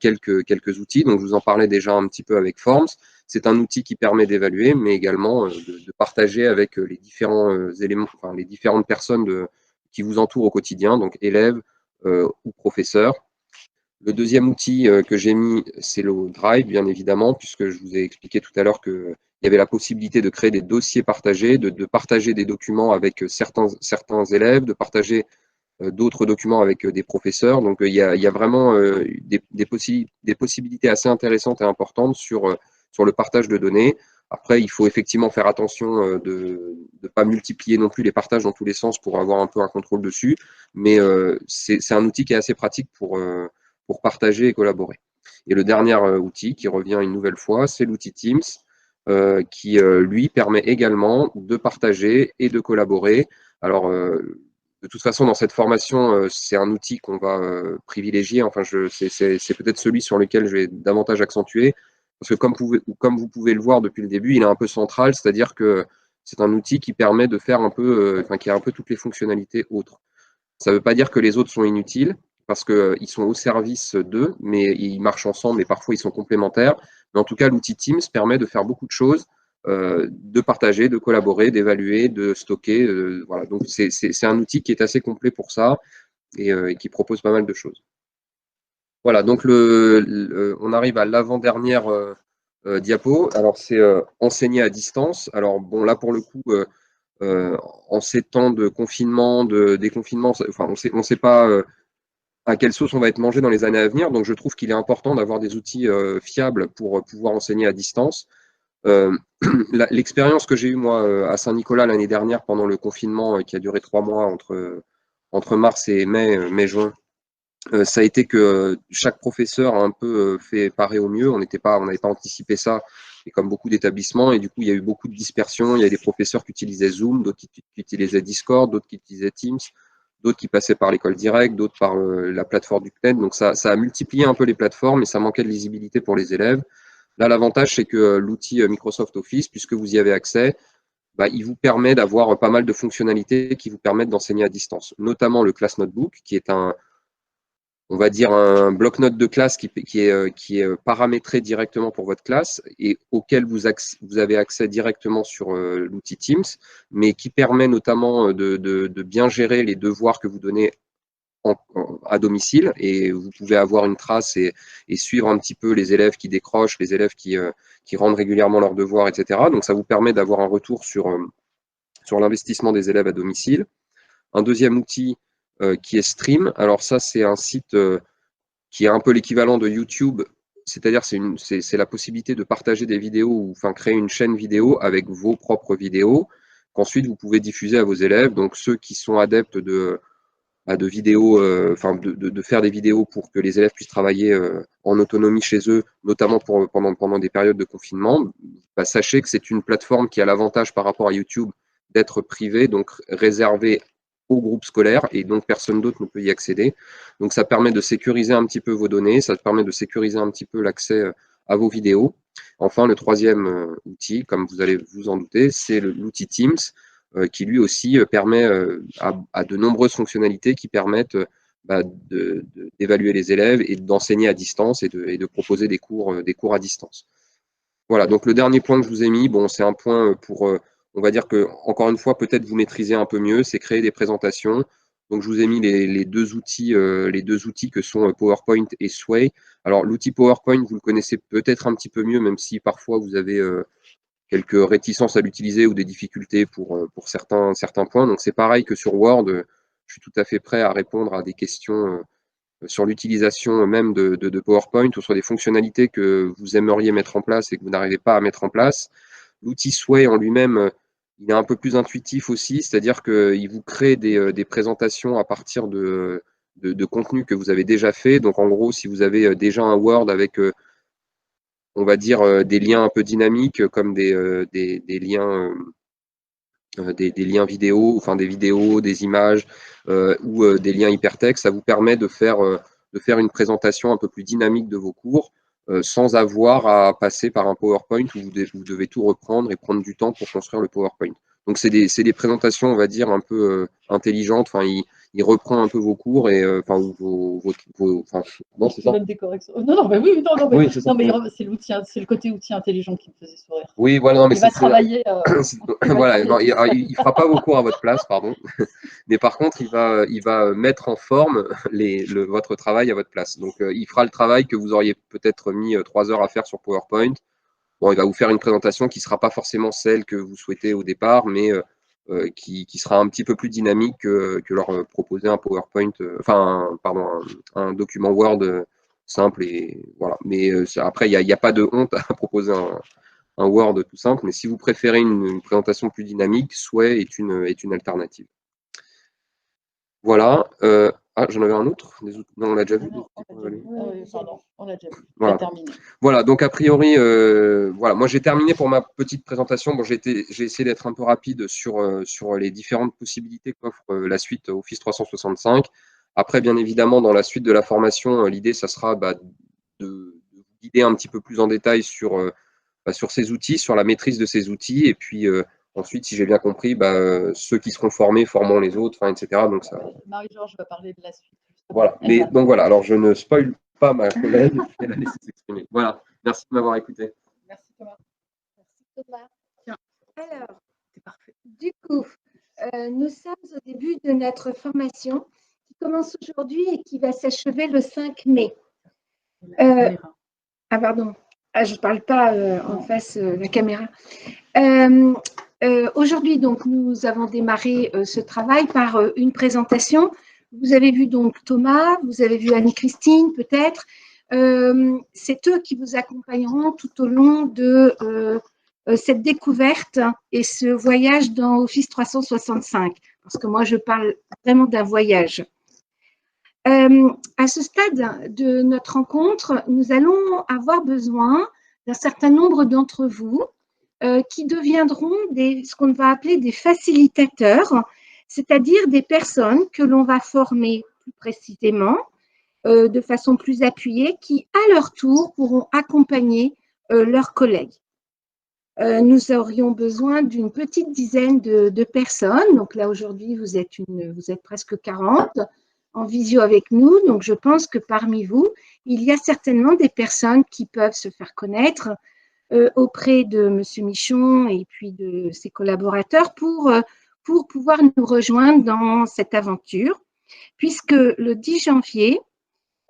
quelques outils. Donc, je vous en parlais déjà un petit peu avec Forms. C'est un outil qui permet d'évaluer, mais également de partager avec les différents éléments, enfin, les différentes personnes qui vous entourent au quotidien, donc élèves ou professeurs. Le deuxième outil que j'ai mis, c'est le Drive, bien évidemment, puisque je vous ai expliqué tout à l'heure qu'il y avait la possibilité de créer des dossiers partagés, de partager des documents avec certains élèves, de partager d'autres documents avec des professeurs. Donc, il y a vraiment des possibilités assez intéressantes et importantes sur le partage de données. Après, il faut effectivement faire attention de ne pas multiplier non plus les partages dans tous les sens pour avoir un peu un contrôle dessus. Mais c'est un outil qui est assez pratique pour partager et collaborer. Et le dernier outil qui revient une nouvelle fois, c'est l'outil Teams. qui, lui, permet également de partager et de collaborer. Alors, de toute façon, dans cette formation, c'est un outil qu'on va privilégier. Enfin, c'est peut-être celui sur lequel je vais davantage accentuer. Parce que comme vous pouvez le voir depuis le début, il est un peu central, c'est-à-dire que c'est un outil qui permet de faire un peu, qui a un peu toutes les fonctionnalités autres. Ça ne veut pas dire que les autres sont inutiles, parce qu'ils sont au service d'eux, mais ils marchent ensemble et parfois ils sont complémentaires. Mais en tout cas, l'outil Teams permet de faire beaucoup de choses, de partager, de collaborer, d'évaluer, de stocker. Voilà. Donc c'est un outil qui est assez complet pour ça et qui propose pas mal de choses. Voilà, donc on arrive à l'avant-dernière diapo. Alors c'est enseigner à distance. Alors bon, là pour le coup, en ces temps de confinement, de déconfinement, enfin, on sait pas à quelle sauce on va être mangé dans les années à venir. Donc, je trouve qu'il est important d'avoir des outils fiables pour pouvoir enseigner à distance. L'expérience que j'ai eue, moi, à Saint-Nicolas l'année dernière, pendant le confinement qui a duré 3 mois entre mars et mai-juin, ça a été que chaque professeur a un peu fait parer au mieux. On n'avait pas anticipé ça, et comme beaucoup d'établissements, et du coup, il y a eu beaucoup de dispersion. Il y a des professeurs qui utilisaient Zoom, d'autres qui utilisaient Discord, d'autres qui utilisaient Teams, d'autres qui passaient par l'école directe, d'autres par la plateforme du CNED. Donc, ça a multiplié un peu les plateformes, et ça manquait de lisibilité pour les élèves. Là, l'avantage, c'est que l'outil Microsoft Office, puisque vous y avez accès, bah, il vous permet d'avoir pas mal de fonctionnalités qui vous permettent d'enseigner à distance, notamment le Class Notebook, qui est on va dire un bloc-notes de classe qui est paramétré directement pour votre classe et auquel vous avez accès directement sur l'outil Teams, mais qui permet notamment de bien gérer les devoirs que vous donnez à domicile, et vous pouvez avoir une trace et suivre un petit peu les élèves qui décrochent, les élèves qui rendent régulièrement leurs devoirs, etc. Donc ça vous permet d'avoir un retour sur l'investissement des élèves à domicile. Un deuxième outil qui est Stream. Alors ça, c'est un site qui est un peu l'équivalent de YouTube, c'est-à-dire c'est la possibilité de partager des vidéos ou enfin créer une chaîne vidéo avec vos propres vidéos qu'ensuite vous pouvez diffuser à vos élèves. Donc ceux qui sont adeptes de vidéos, enfin de faire des vidéos pour que les élèves puissent travailler en autonomie chez eux, notamment pendant des périodes de confinement, bah, sachez que c'est une plateforme qui a l'avantage par rapport à YouTube d'être privée, donc réservée au groupe scolaire, et donc personne d'autre ne peut y accéder. Donc ça permet de sécuriser un petit peu vos données, ça permet de sécuriser un petit peu l'accès à vos vidéos. Enfin, le troisième outil, comme vous allez vous en douter, c'est l'outil Teams, qui lui aussi permet à de nombreuses fonctionnalités qui permettent bah, d'évaluer les élèves et d'enseigner à distance et de proposer des cours à distance. Voilà, donc le dernier point que je vous ai mis, bon, c'est un point pour, on va dire que, encore une fois, peut-être vous maîtrisez un peu mieux, c'est créer des présentations. Donc je vous ai mis les deux outils que sont PowerPoint et Sway. Alors l'outil PowerPoint, vous le connaissez peut-être un petit peu mieux, même si parfois vous avez quelques réticences à l'utiliser ou des difficultés pour certains points. Donc c'est pareil que sur Word, je suis tout à fait prêt à répondre à des questions sur l'utilisation même de PowerPoint ou sur des fonctionnalités que vous aimeriez mettre en place et que vous n'arrivez pas à mettre en place. L'outil Sway en lui-même, il est un peu plus intuitif aussi, c'est-à-dire qu'il vous crée des présentations à partir de contenus que vous avez déjà fait. Donc en gros, si vous avez déjà un Word avec on va dire des liens un peu dynamiques comme des liens des liens vidéo, enfin des vidéos, des images ou des liens hypertextes, ça vous permet de faire une présentation un peu plus dynamique de vos cours sans avoir à passer par un PowerPoint où vous devez tout reprendre et prendre du temps pour construire le PowerPoint. Donc c'est des présentations, on va dire, un peu intelligentes. Enfin, il reprend un peu vos cours et enfin enfin, non, c'est ça. Même des corrections. Non, non, mais oui, non, mais, Oui, c'est ça. non, mais c'est le côté outil intelligent qui me faisait sourire. Oui, voilà, non, mais Il va travailler. voilà, non, il fera pas vos cours à votre place, pardon. Mais par contre, il va mettre en forme votre travail à votre place. Donc, il fera le travail que vous auriez peut-être mis 3 heures à faire sur PowerPoint. Bon, il va vous faire une présentation qui ne sera pas forcément celle que vous souhaitez au départ, mais qui sera un petit peu plus dynamique que leur proposer un PowerPoint, pardon, un document Word simple. Et voilà. Mais après, il n'y a pas de honte à proposer un Word tout simple, mais si vous préférez une présentation plus dynamique, Sway est une alternative. Voilà. J'en avais un autre. Non, on l'a déjà vu. pardon, on l'a déjà vu. Voilà. On a terminé. Voilà, donc a priori, voilà, moi j'ai terminé pour ma petite présentation. Bon, j'ai essayé d'être un peu rapide sur les différentes possibilités qu'offre la suite Office 365. Après, bien évidemment, dans la suite de la formation, l'idée, ça sera de vous guider un petit peu plus en détail sur ces outils, sur la maîtrise de ces outils. Et puis ensuite, si j'ai bien compris, ceux qui seront formés formeront les autres, etc. Donc ça. Marie-Georges va parler de la suite. Voilà. Mais donc voilà, alors je ne spoil pas ma collègue, je vais la laisser s'exprimer. Voilà, merci de m'avoir écouté. Merci Thomas. Merci Thomas. Tiens. Alors, C'est parfait. du coup, nous sommes au début de notre formation qui commence aujourd'hui et qui va s'achever le 5 mai. Ah pardon, je ne parle pas en face la caméra. Aujourd'hui, donc, nous avons démarré ce travail par une présentation. Vous avez vu donc Thomas, vous avez vu Anne-Christine peut-être. C'est eux qui vous accompagneront tout au long de cette découverte et ce voyage dans Office 365. Parce que moi, je parle vraiment d'un voyage. À ce stade de notre rencontre, nous allons avoir besoin d'un certain nombre d'entre vous qui deviendront ce qu'on va appeler des facilitateurs, c'est-à-dire des personnes que l'on va former plus précisément, de façon plus appuyée, qui à leur tour pourront accompagner leurs collègues. Nous aurions besoin d'une petite dizaine de personnes. Donc là, aujourd'hui, vous êtes presque 40 en visio avec nous. Donc, je pense que parmi vous, il y a certainement des personnes qui peuvent se faire connaître auprès de M. Michon et puis de ses collaborateurs pour pouvoir nous rejoindre dans cette aventure, puisque le 10 janvier,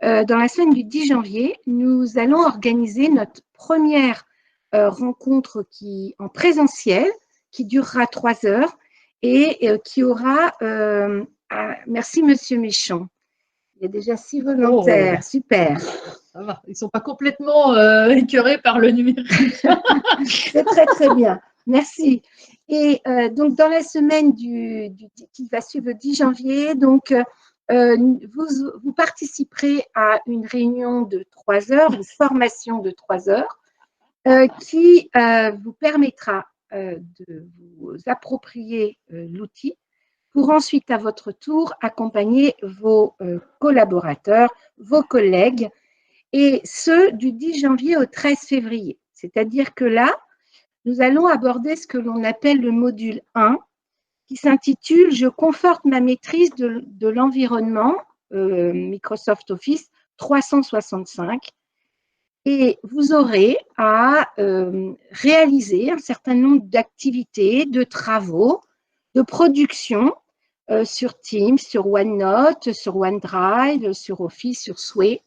dans la semaine du 10 janvier, nous allons organiser notre première rencontre en présentiel qui durera 3 heures et qui aura… merci, Monsieur Michon. Il y a déjà 6 volontaires. Oh. Super. Ça va. Ils ne sont pas complètement écœurés par le numérique. C'est très, très bien. Merci. Et donc, dans la semaine qui va suivre le 10 janvier, donc, vous participerez à une réunion de 3 heures, une formation de 3 heures, qui vous permettra de vous approprier l'outil pour ensuite, à votre tour, accompagner vos collaborateurs, vos collègues, et ce, du 10 janvier au 13 février. C'est-à-dire que là, nous allons aborder ce que l'on appelle le module 1, qui s'intitule « Je conforte ma maîtrise de l'environnement Microsoft Office 365 ». Et vous aurez à réaliser un certain nombre d'activités, de travaux, de production sur Teams, sur OneNote, sur OneDrive, sur Office, sur Sway.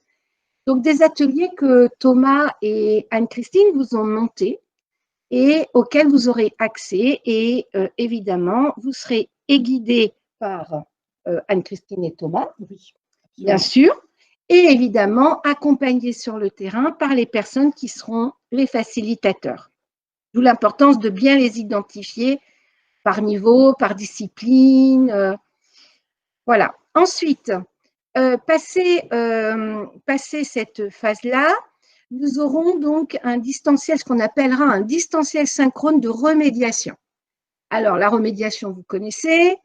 Donc, des ateliers que Thomas et Anne-Christine vous ont montés et auxquels vous aurez accès. Et évidemment, vous serez guidés par Anne-Christine et Thomas, Oui, bien sûr, et évidemment accompagnés sur le terrain par les personnes qui seront les facilitateurs. D'où l'importance de bien les identifier par niveau, par discipline. Voilà. Ensuite, passer cette phase-là, nous aurons donc un distanciel, ce qu'on appellera un distanciel synchrone de remédiation. Alors, la remédiation, vous connaissez.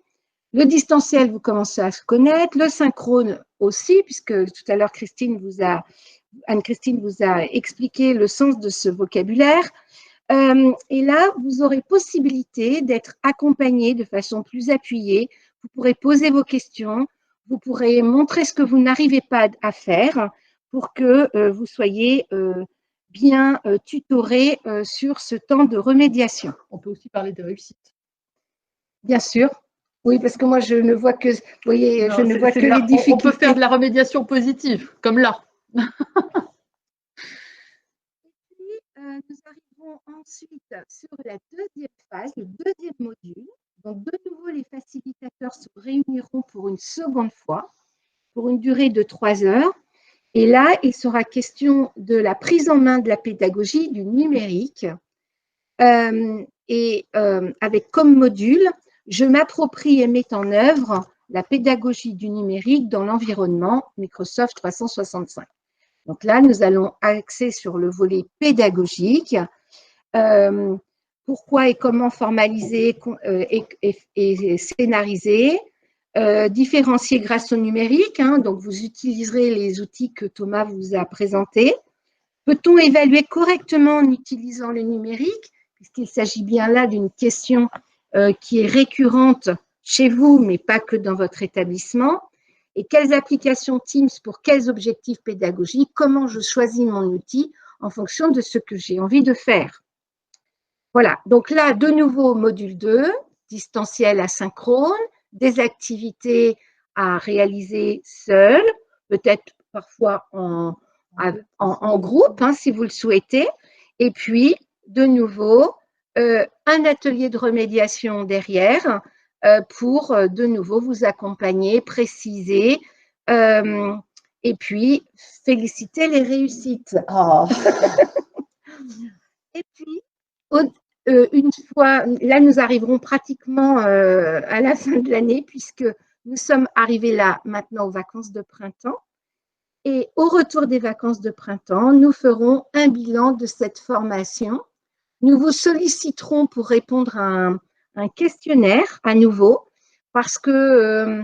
Le distanciel, vous commencez à se connaître. Le synchrone aussi, puisque tout à l'heure, Anne-Christine vous a expliqué le sens de ce vocabulaire. Et là, vous aurez possibilité d'être accompagné de façon plus appuyée. Vous pourrez poser vos questions. Vous pourrez montrer ce que vous n'arrivez pas à faire pour que vous soyez bien tutoré sur ce temps de remédiation. On peut aussi parler de réussite. Bien sûr. Oui, parce que moi, je ne vois que, vous voyez, Non, je ne vois que là, les difficultés. on peut faire de la remédiation positive, comme là. Nous arrivons ensuite sur la deuxième phase, le deuxième module. Donc, de nouveau, les facilitateurs se réuniront pour une seconde fois, pour une durée de 3 heures. Et là, il sera question de la prise en main de la pédagogie du numérique avec comme module « Je m'approprie et mets en œuvre la pédagogie du numérique dans l'environnement Microsoft 365 ». Donc là, nous allons axer sur le volet pédagogique. Pourquoi et comment formaliser et scénariser, différencier grâce au numérique, hein, donc vous utiliserez les outils que Thomas vous a présentés. Peut-on évaluer correctement en utilisant le numérique, puisqu'il s'agit bien là d'une question qui est récurrente chez vous, mais pas que dans votre établissement. Et quelles applications Teams pour quels objectifs pédagogiques? Comment je choisis mon outil en fonction de ce que j'ai envie de faire? Voilà, donc là, de nouveau, module 2, distanciel asynchrone, des activités à réaliser seul, peut-être parfois en groupe, hein, si vous le souhaitez. Et puis, de nouveau, un atelier de remédiation derrière pour, de nouveau, vous accompagner, préciser et puis féliciter les réussites. Ah. Et puis, une fois, là, nous arriverons pratiquement à la fin de l'année puisque nous sommes arrivés là maintenant aux vacances de printemps. Et au retour des vacances de printemps, nous ferons un bilan de cette formation. Nous vous solliciterons pour répondre à un questionnaire à nouveau parce que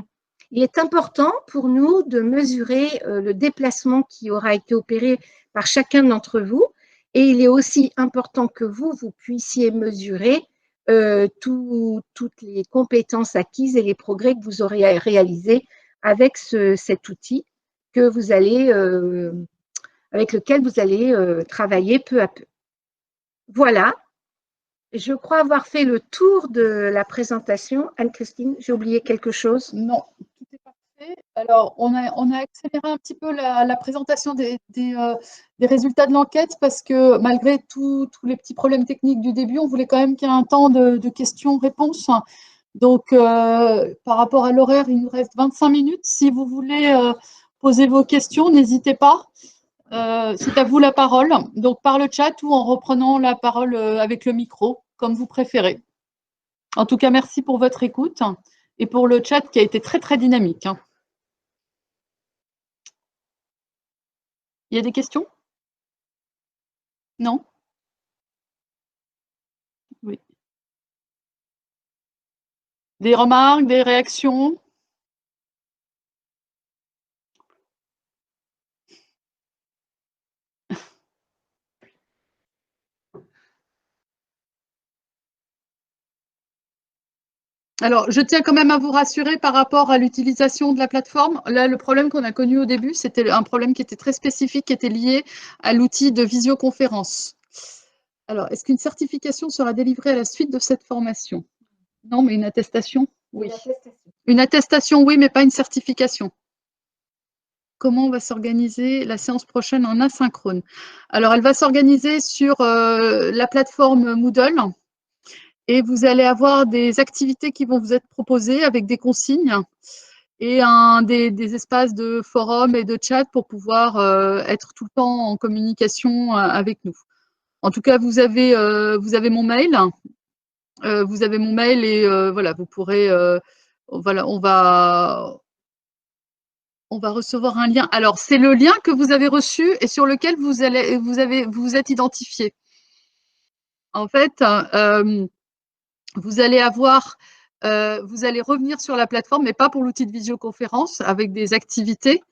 il est important pour nous de mesurer le déplacement qui aura été opéré par chacun d'entre vous. Et il est aussi important que vous puissiez mesurer toutes les compétences acquises et les progrès que vous aurez réalisés avec cet outil que vous allez, avec lequel vous allez travailler peu à peu. Voilà, je crois avoir fait le tour de la présentation. Anne-Christine, j'ai oublié quelque chose? Non, tout est parfait. Alors, on a accéléré un petit peu la présentation des résultats de l'enquête parce que malgré tous les petits problèmes techniques du début, on voulait quand même qu'il y ait un temps de questions-réponses. Donc, par rapport à l'horaire, il nous reste 25 minutes. Si vous voulez poser vos questions, n'hésitez pas. C'est à vous la parole. Donc, par le chat ou en reprenant la parole avec le micro, comme vous préférez. En tout cas, merci pour votre écoute et pour le chat qui a été très, très dynamique. Il y a des questions? Non? Oui. Des remarques, des réactions? Alors, je tiens quand même à vous rassurer par rapport à l'utilisation de la plateforme. Là, le problème qu'on a connu au début, c'était un problème qui était très spécifique, qui était lié à l'outil de visioconférence. Alors, est-ce qu'une certification sera délivrée à la suite de cette formation? Non, mais une attestation? Oui. Une attestation, oui, mais pas une certification. Comment va s'organiser la séance prochaine en asynchrone? Alors, elle va s'organiser sur la plateforme Moodle. Et vous allez avoir des activités qui vont vous être proposées avec des consignes et des espaces de forum et de chat pour pouvoir être tout le temps en communication avec nous. En tout cas, vous avez mon mail. Vous avez mon mail et voilà, vous pourrez. Voilà, on va recevoir un lien. Alors, c'est le lien que vous avez reçu et sur lequel vous êtes identifié. En fait, vous allez revenir sur la plateforme, mais pas pour l'outil de visioconférence, avec des activités.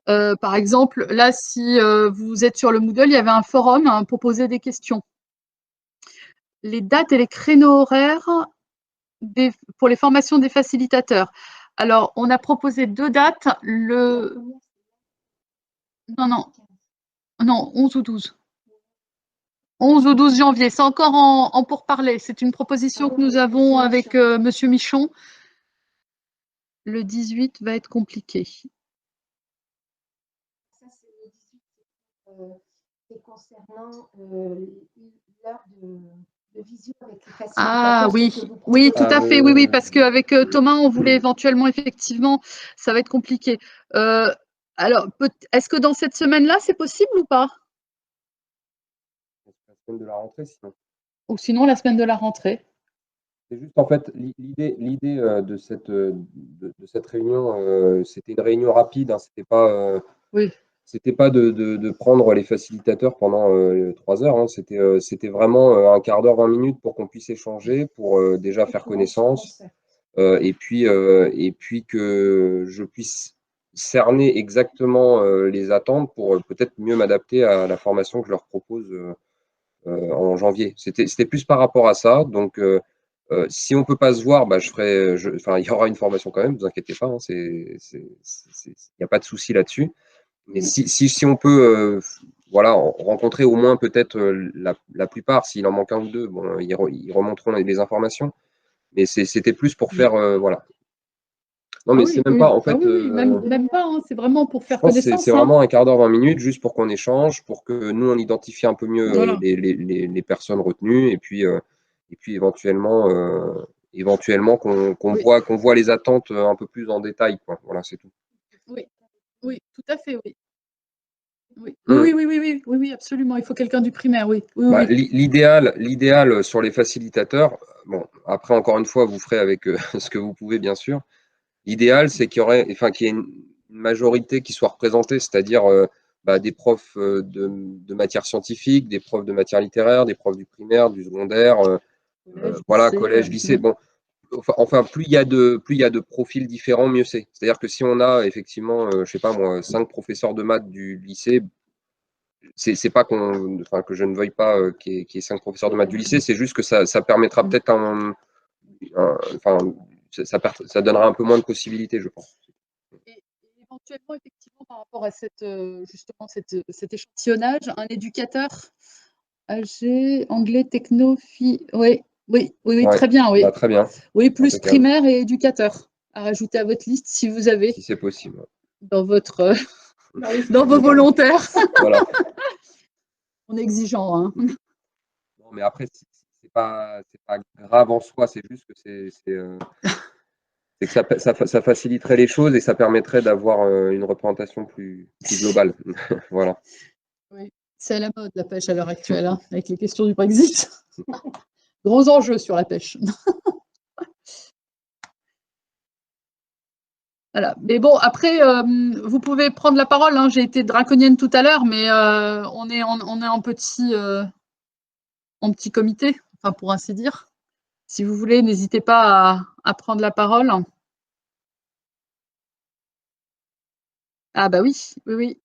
Par exemple, là, si vous êtes sur le Moodle, il y avait un forum hein, pour poser des questions. Les dates et les créneaux horaires pour les formations des facilitateurs. Alors, on a proposé 2 dates. Non, 11 ou 12. 11 ou 12 janvier. C'est encore en pourparlers. C'est une proposition que nous avons avec Monsieur Michon. Le 18 va être compliqué. Ça, c'est concernant l'heure de visio avec les facilitateurs. Ah oui, oui, tout à fait, oui, oui, parce qu'avec Thomas, on voulait éventuellement, effectivement, ça va être compliqué. Alors, est-ce que dans cette semaine-là, c'est possible ou pas? La semaine de la rentrée, sinon. Ou sinon, la semaine de la rentrée. C'est juste, en fait, l'idée de cette réunion, c'était une réunion rapide, hein, c'était pas… Oui. c'était pas de prendre les facilitateurs pendant 3 heures, hein. C'était vraiment un quart d'heure, 20 minutes pour qu'on puisse échanger, pour déjà faire connaissance, et puis que je puisse cerner exactement les attentes pour peut-être mieux m'adapter à la formation que je leur propose en janvier. C'était plus par rapport à ça. Donc, si on ne peut pas se voir, bah, enfin, il y aura une formation quand même, ne vous inquiétez pas, hein, il n'y a pas de souci là-dessus. Mais si on peut voilà, rencontrer au moins peut-être la plupart, s'il en manque un ou deux, bon, ils remonteront les informations. Mais c'était plus pour faire, voilà. Non, mais c'est même pas, en fait, même pas, hein, c'est vraiment pour je faire pense que connaissance. c'est vraiment un quart d'heure, 20 minutes, juste pour qu'on échange, pour que nous, on identifie un peu mieux Voilà. les personnes retenues, et puis éventuellement, qu'on Oui. voit les attentes un peu plus en détail, quoi. Voilà, c'est tout. Oui, oui, tout à fait, oui. Oui, Mm. oui, absolument. Il faut quelqu'un du primaire, oui. Bah, l'idéal sur les facilitateurs, bon, après, encore une fois, vous ferez avec ce que vous pouvez, bien sûr. L'idéal, c'est qu'il y ait une majorité qui soit représentée, c'est-à-dire bah, des profs de matière scientifique, des profs de matière littéraire, des profs du primaire, du secondaire, voilà, collège, lycée. Bon, enfin, plus il y a de profils différents, mieux c'est. C'est-à-dire que si on a effectivement, je sais pas moi, 5 professeurs de maths du lycée, c'est pas que je ne veuille pas qu'il y ait 5 professeurs de maths du lycée, c'est juste que ça permettra peut-être enfin, ça donnera un peu moins de possibilités, je pense. Et éventuellement, effectivement, par rapport à justement cet échantillonnage, un éducateur âgé, anglais, techno, oui, Ouais, très bien, oui. bah, très bien. Oui, plus Impeccable. primaire et éducateur à rajouter à votre liste si vous avez Si c'est possible. dans votre dans vos volontaires. Voilà. On est exigeant, hein. Non, mais après, c'est pas grave en soi, c'est juste que c'est que ça faciliterait les choses et ça permettrait d'avoir une représentation plus globale. Voilà. Oui, c'est à la mode la pêche à l'heure actuelle, hein, avec les questions du Brexit. Gros enjeux sur la pêche. Voilà. Mais bon, après, vous pouvez prendre la parole, hein. J'ai été draconienne tout à l'heure, mais on est en petit comité, enfin, pour ainsi dire. Si vous voulez, n'hésitez pas à prendre la parole. Ah bah oui, oui.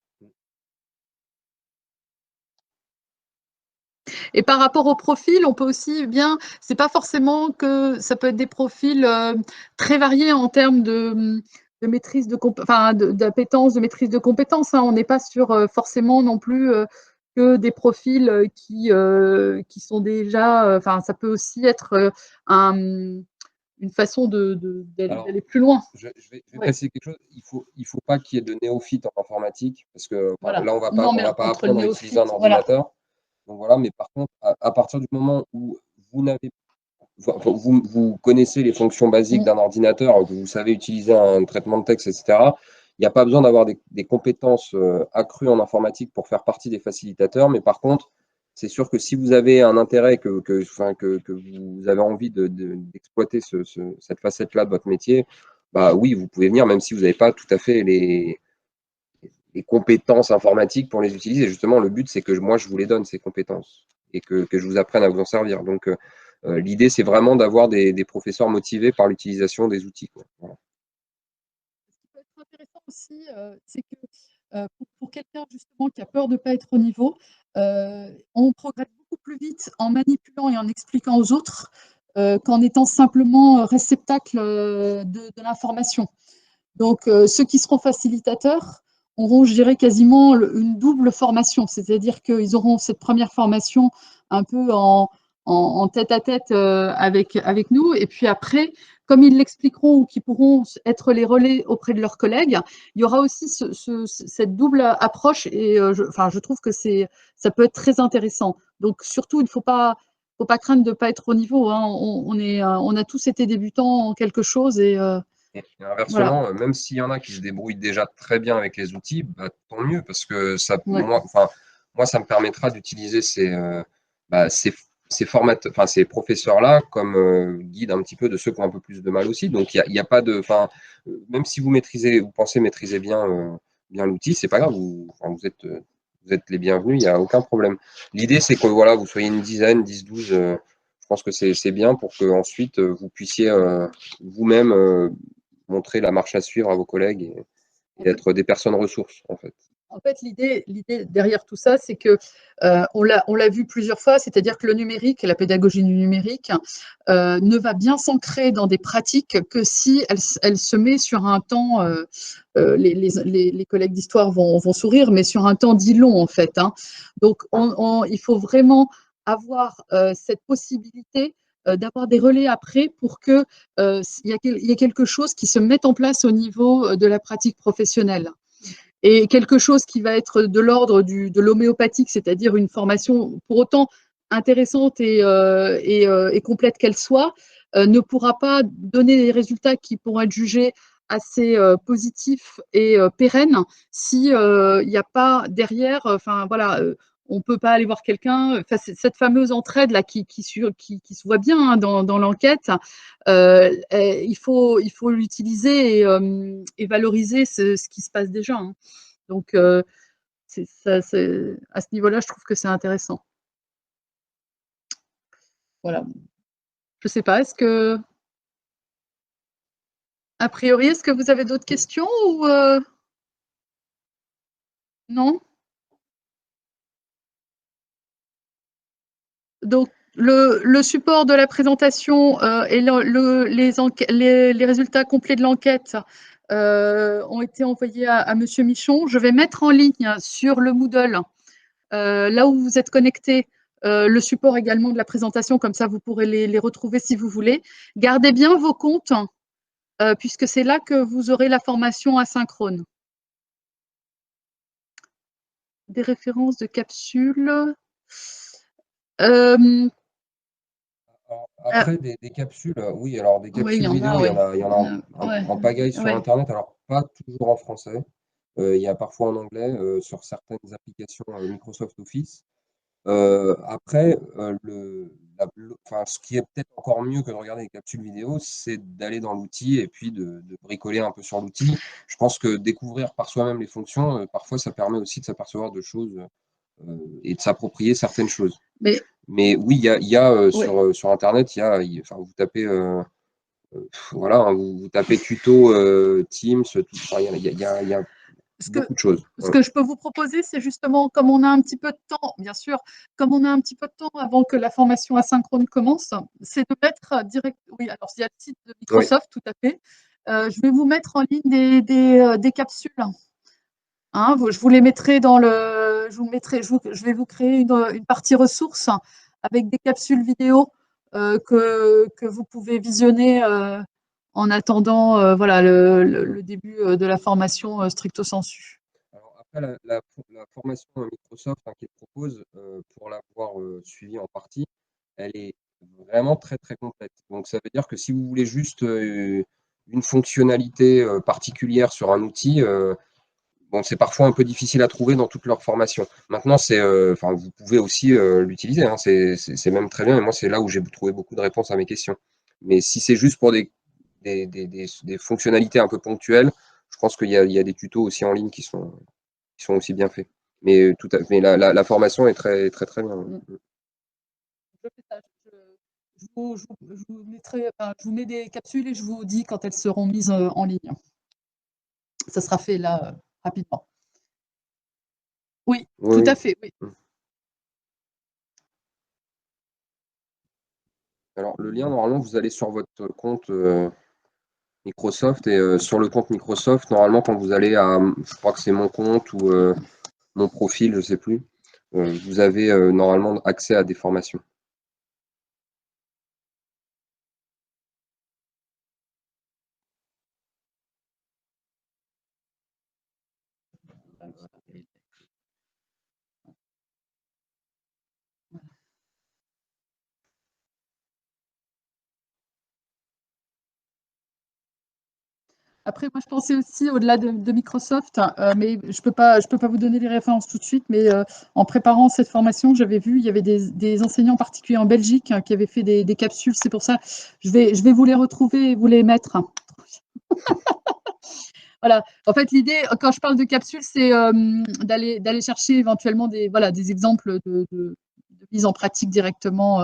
Et par rapport au profil, on peut aussi bien, c'est pas forcément que ça peut être des profils très variés en termes de maîtrise d'appétence, de maîtrise de compétences, hein. On n'est pas sur forcément non plus que des profils qui sont déjà, enfin, ça peut aussi être une façon d'aller plus loin. Je vais préciser quelque chose. Il faut pas qu'il y ait de néophytes en informatique, parce que Voilà. là, on va Non, mais pas entre le apprendre à utiliser un néophyte, voilà. ordinateur. Donc voilà, mais par contre, à partir du moment où vous connaissez les fonctions basiques d'un ordinateur, que vous savez utiliser un traitement de texte, etc., il n'y a pas besoin d'avoir des compétences accrues en informatique pour faire partie des facilitateurs. Mais par contre, c'est sûr que si vous avez un intérêt, que vous avez envie d'exploiter cette facette-là de votre métier, bah oui, vous pouvez venir, même si vous n'avez pas tout à fait les compétences informatiques pour les utiliser. Justement, le but, c'est que moi, je vous les donne, ces compétences, et que je vous apprenne à vous en servir. Donc, l'idée, c'est vraiment d'avoir des professeurs motivés par l'utilisation des outils, quoi. Voilà. Ce qui peut être intéressant aussi, c'est que pour quelqu'un justement qui a peur de ne pas être au niveau, on progresse beaucoup plus vite en manipulant et en expliquant aux autres qu'en étant simplement réceptacle de l'information. Donc, ceux qui seront facilitateurs auront, je dirais, quasiment une double formation, c'est-à-dire qu'ils auront cette première formation un peu en tête-à-tête avec nous, et puis après, comme ils l'expliqueront ou qu'ils pourront être les relais auprès de leurs collègues, il y aura aussi cette double approche, et je trouve que ça peut être très intéressant. Donc, surtout, il ne faut pas craindre de ne pas être au niveau, hein. On a tous été débutants en quelque chose, et inversement, voilà. même s'il y en a qui se débrouillent déjà très bien avec les outils, bah, tant mieux, parce que Ouais. moi, ça me permettra d'utiliser ces professeurs-là comme guide un petit peu de ceux qui ont un peu plus de mal aussi. Donc, il y a pas de, même si vous pensez maîtriser bien bien l'outil, c'est pas grave, vous êtes les bienvenus, il n'y a aucun problème. L'idée, c'est que voilà, vous soyez une dizaine, 10, 12, je pense que c'est bien pour que ensuite vous puissiez vous-même montrer la marche à suivre à vos collègues et être des personnes ressources, en fait. En fait, l'idée derrière tout ça, c'est que on l'a vu plusieurs fois, c'est-à-dire que le numérique, la pédagogie du numérique, ne va bien s'ancrer dans des pratiques que si elle se met sur un temps, les collègues d'histoire vont sourire, mais sur un temps dit long en fait. Hein. Donc, il faut vraiment avoir cette possibilité d'avoir des relais après pour qu'il y ait quelque chose qui se mette en place au niveau de la pratique professionnelle. Et quelque chose qui va être de l'ordre de l'homéopathique, c'est-à-dire une formation pour autant intéressante et complète qu'elle soit, ne pourra pas donner des résultats qui pourront être jugés assez positifs et pérennes si il n'y a pas derrière, enfin voilà, on ne peut pas aller voir quelqu'un, cette fameuse entraide là qui se voit bien hein, dans l'enquête, il faut l'utiliser et valoriser ce qui se passe déjà. Hein. Donc, à ce niveau-là, je trouve que c'est intéressant. Voilà. Je ne sais pas, a priori, est-ce que vous avez d'autres questions ou non? Donc, le support de la présentation et les résultats complets de l'enquête ont été envoyés à Monsieur Michon. Je vais mettre en ligne sur le Moodle, là où vous êtes connecté, le support également de la présentation, comme ça vous pourrez les retrouver si vous voulez. Gardez bien vos comptes, puisque c'est là que vous aurez la formation asynchrone. Des références de capsules. Après, des capsules, oui, alors des Oui, il capsules y en vidéo, a, il y oui. en a, en pagaille sur Ouais. Internet, alors pas toujours en français. Il y a parfois en anglais sur certaines applications Microsoft Office. Après, ce qui est peut-être encore mieux que de regarder des capsules vidéo, c'est d'aller dans l'outil et puis de bricoler un peu sur l'outil. Je pense que découvrir par soi-même les fonctions, parfois, ça permet aussi de s'apercevoir de choses et de s'approprier certaines choses. Mais oui, il y a Ouais. sur Internet, vous tapez, voilà, hein, vous tapez tuto Teams, il y a beaucoup de choses. Ce que je peux vous proposer, c'est justement, comme on a un petit peu de temps, bien sûr, comme on a un petit peu de temps avant que la formation asynchrone commence, c'est de mettre direct. Oui, alors il y a le site de Microsoft, tout à fait. Je vais vous mettre en ligne des capsules. Hein, je vous les mettrai dans le. Je vais vous créer une partie ressources avec des capsules vidéo que vous pouvez visionner en attendant voilà, le début de la formation stricto sensu. Alors après, la formation Microsoft qu'il propose, pour l'avoir suivie en partie, elle est vraiment très très complète. Donc ça veut dire que si vous voulez juste une fonctionnalité particulière sur un outil, bon, c'est parfois un peu difficile à trouver dans toute leur formation. Maintenant, vous pouvez aussi l'utiliser, hein, c'est même très bien. Et moi, c'est là où j'ai trouvé beaucoup de réponses à mes questions. Mais si c'est juste pour des fonctionnalités un peu ponctuelles, je pense qu'il y a des tutos aussi en ligne qui sont aussi bien faits. Mais la formation est très très très bien. Je fais ça. Je vous mets des capsules et je vous dis quand elles seront mises en ligne. Ça sera fait là rapidement. Oui, Oui, tout à fait. Oui. Alors, le lien, normalement, vous allez sur votre compte Microsoft et sur le compte Microsoft, normalement, quand vous allez à, je crois que c'est mon compte ou mon profil, je ne sais plus, vous avez normalement accès à des formations. Après, moi, je pensais aussi au-delà de Microsoft, mais je peux pas vous donner les références tout de suite. Mais en préparant cette formation, j'avais vu, il y avait des enseignants particuliers en Belgique qui avaient fait des capsules. C'est pour ça, je vais vous les retrouver et vous les mettre. Voilà. En fait, l'idée, quand je parle de capsule, c'est d'aller chercher éventuellement des exemples de mise en pratique directement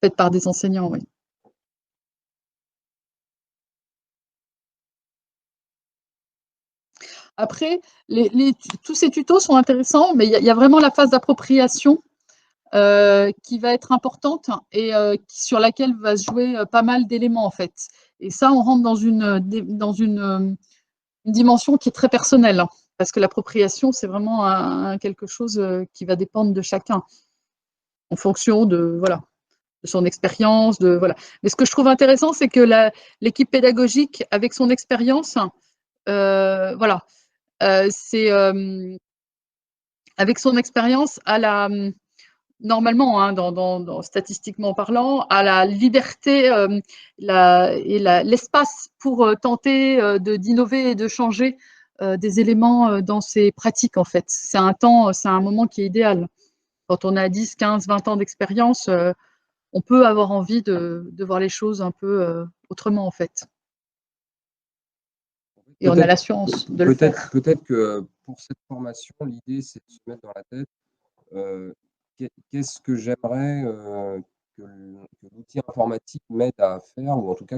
faites par des enseignants. Oui. Après, tous ces tutos sont intéressants, mais il y a vraiment la phase d'appropriation qui va être importante et sur laquelle va se jouer pas mal d'éléments en fait. Et ça, on rentre dans une dimension qui est très personnelle, hein, parce que l'appropriation, c'est vraiment quelque chose qui va dépendre de chacun en fonction de son expérience, voilà. Mais ce que je trouve intéressant, c'est que l'équipe pédagogique, avec son expérience, voilà, c'est avec son expérience à normalement, hein, statistiquement parlant, à la liberté et l'espace pour tenter d'innover et de changer des éléments dans ses pratiques, en fait. C'est un moment qui est idéal. Quand on a 10, 15, 20 ans d'expérience, on peut avoir envie de voir les choses un peu autrement, en fait. Et on a l'assurance de le faire. Peut-être que pour cette formation, l'idée, c'est de se mettre dans la tête qu'est-ce que j'aimerais que l'outil informatique m'aide à faire, ou en tout cas,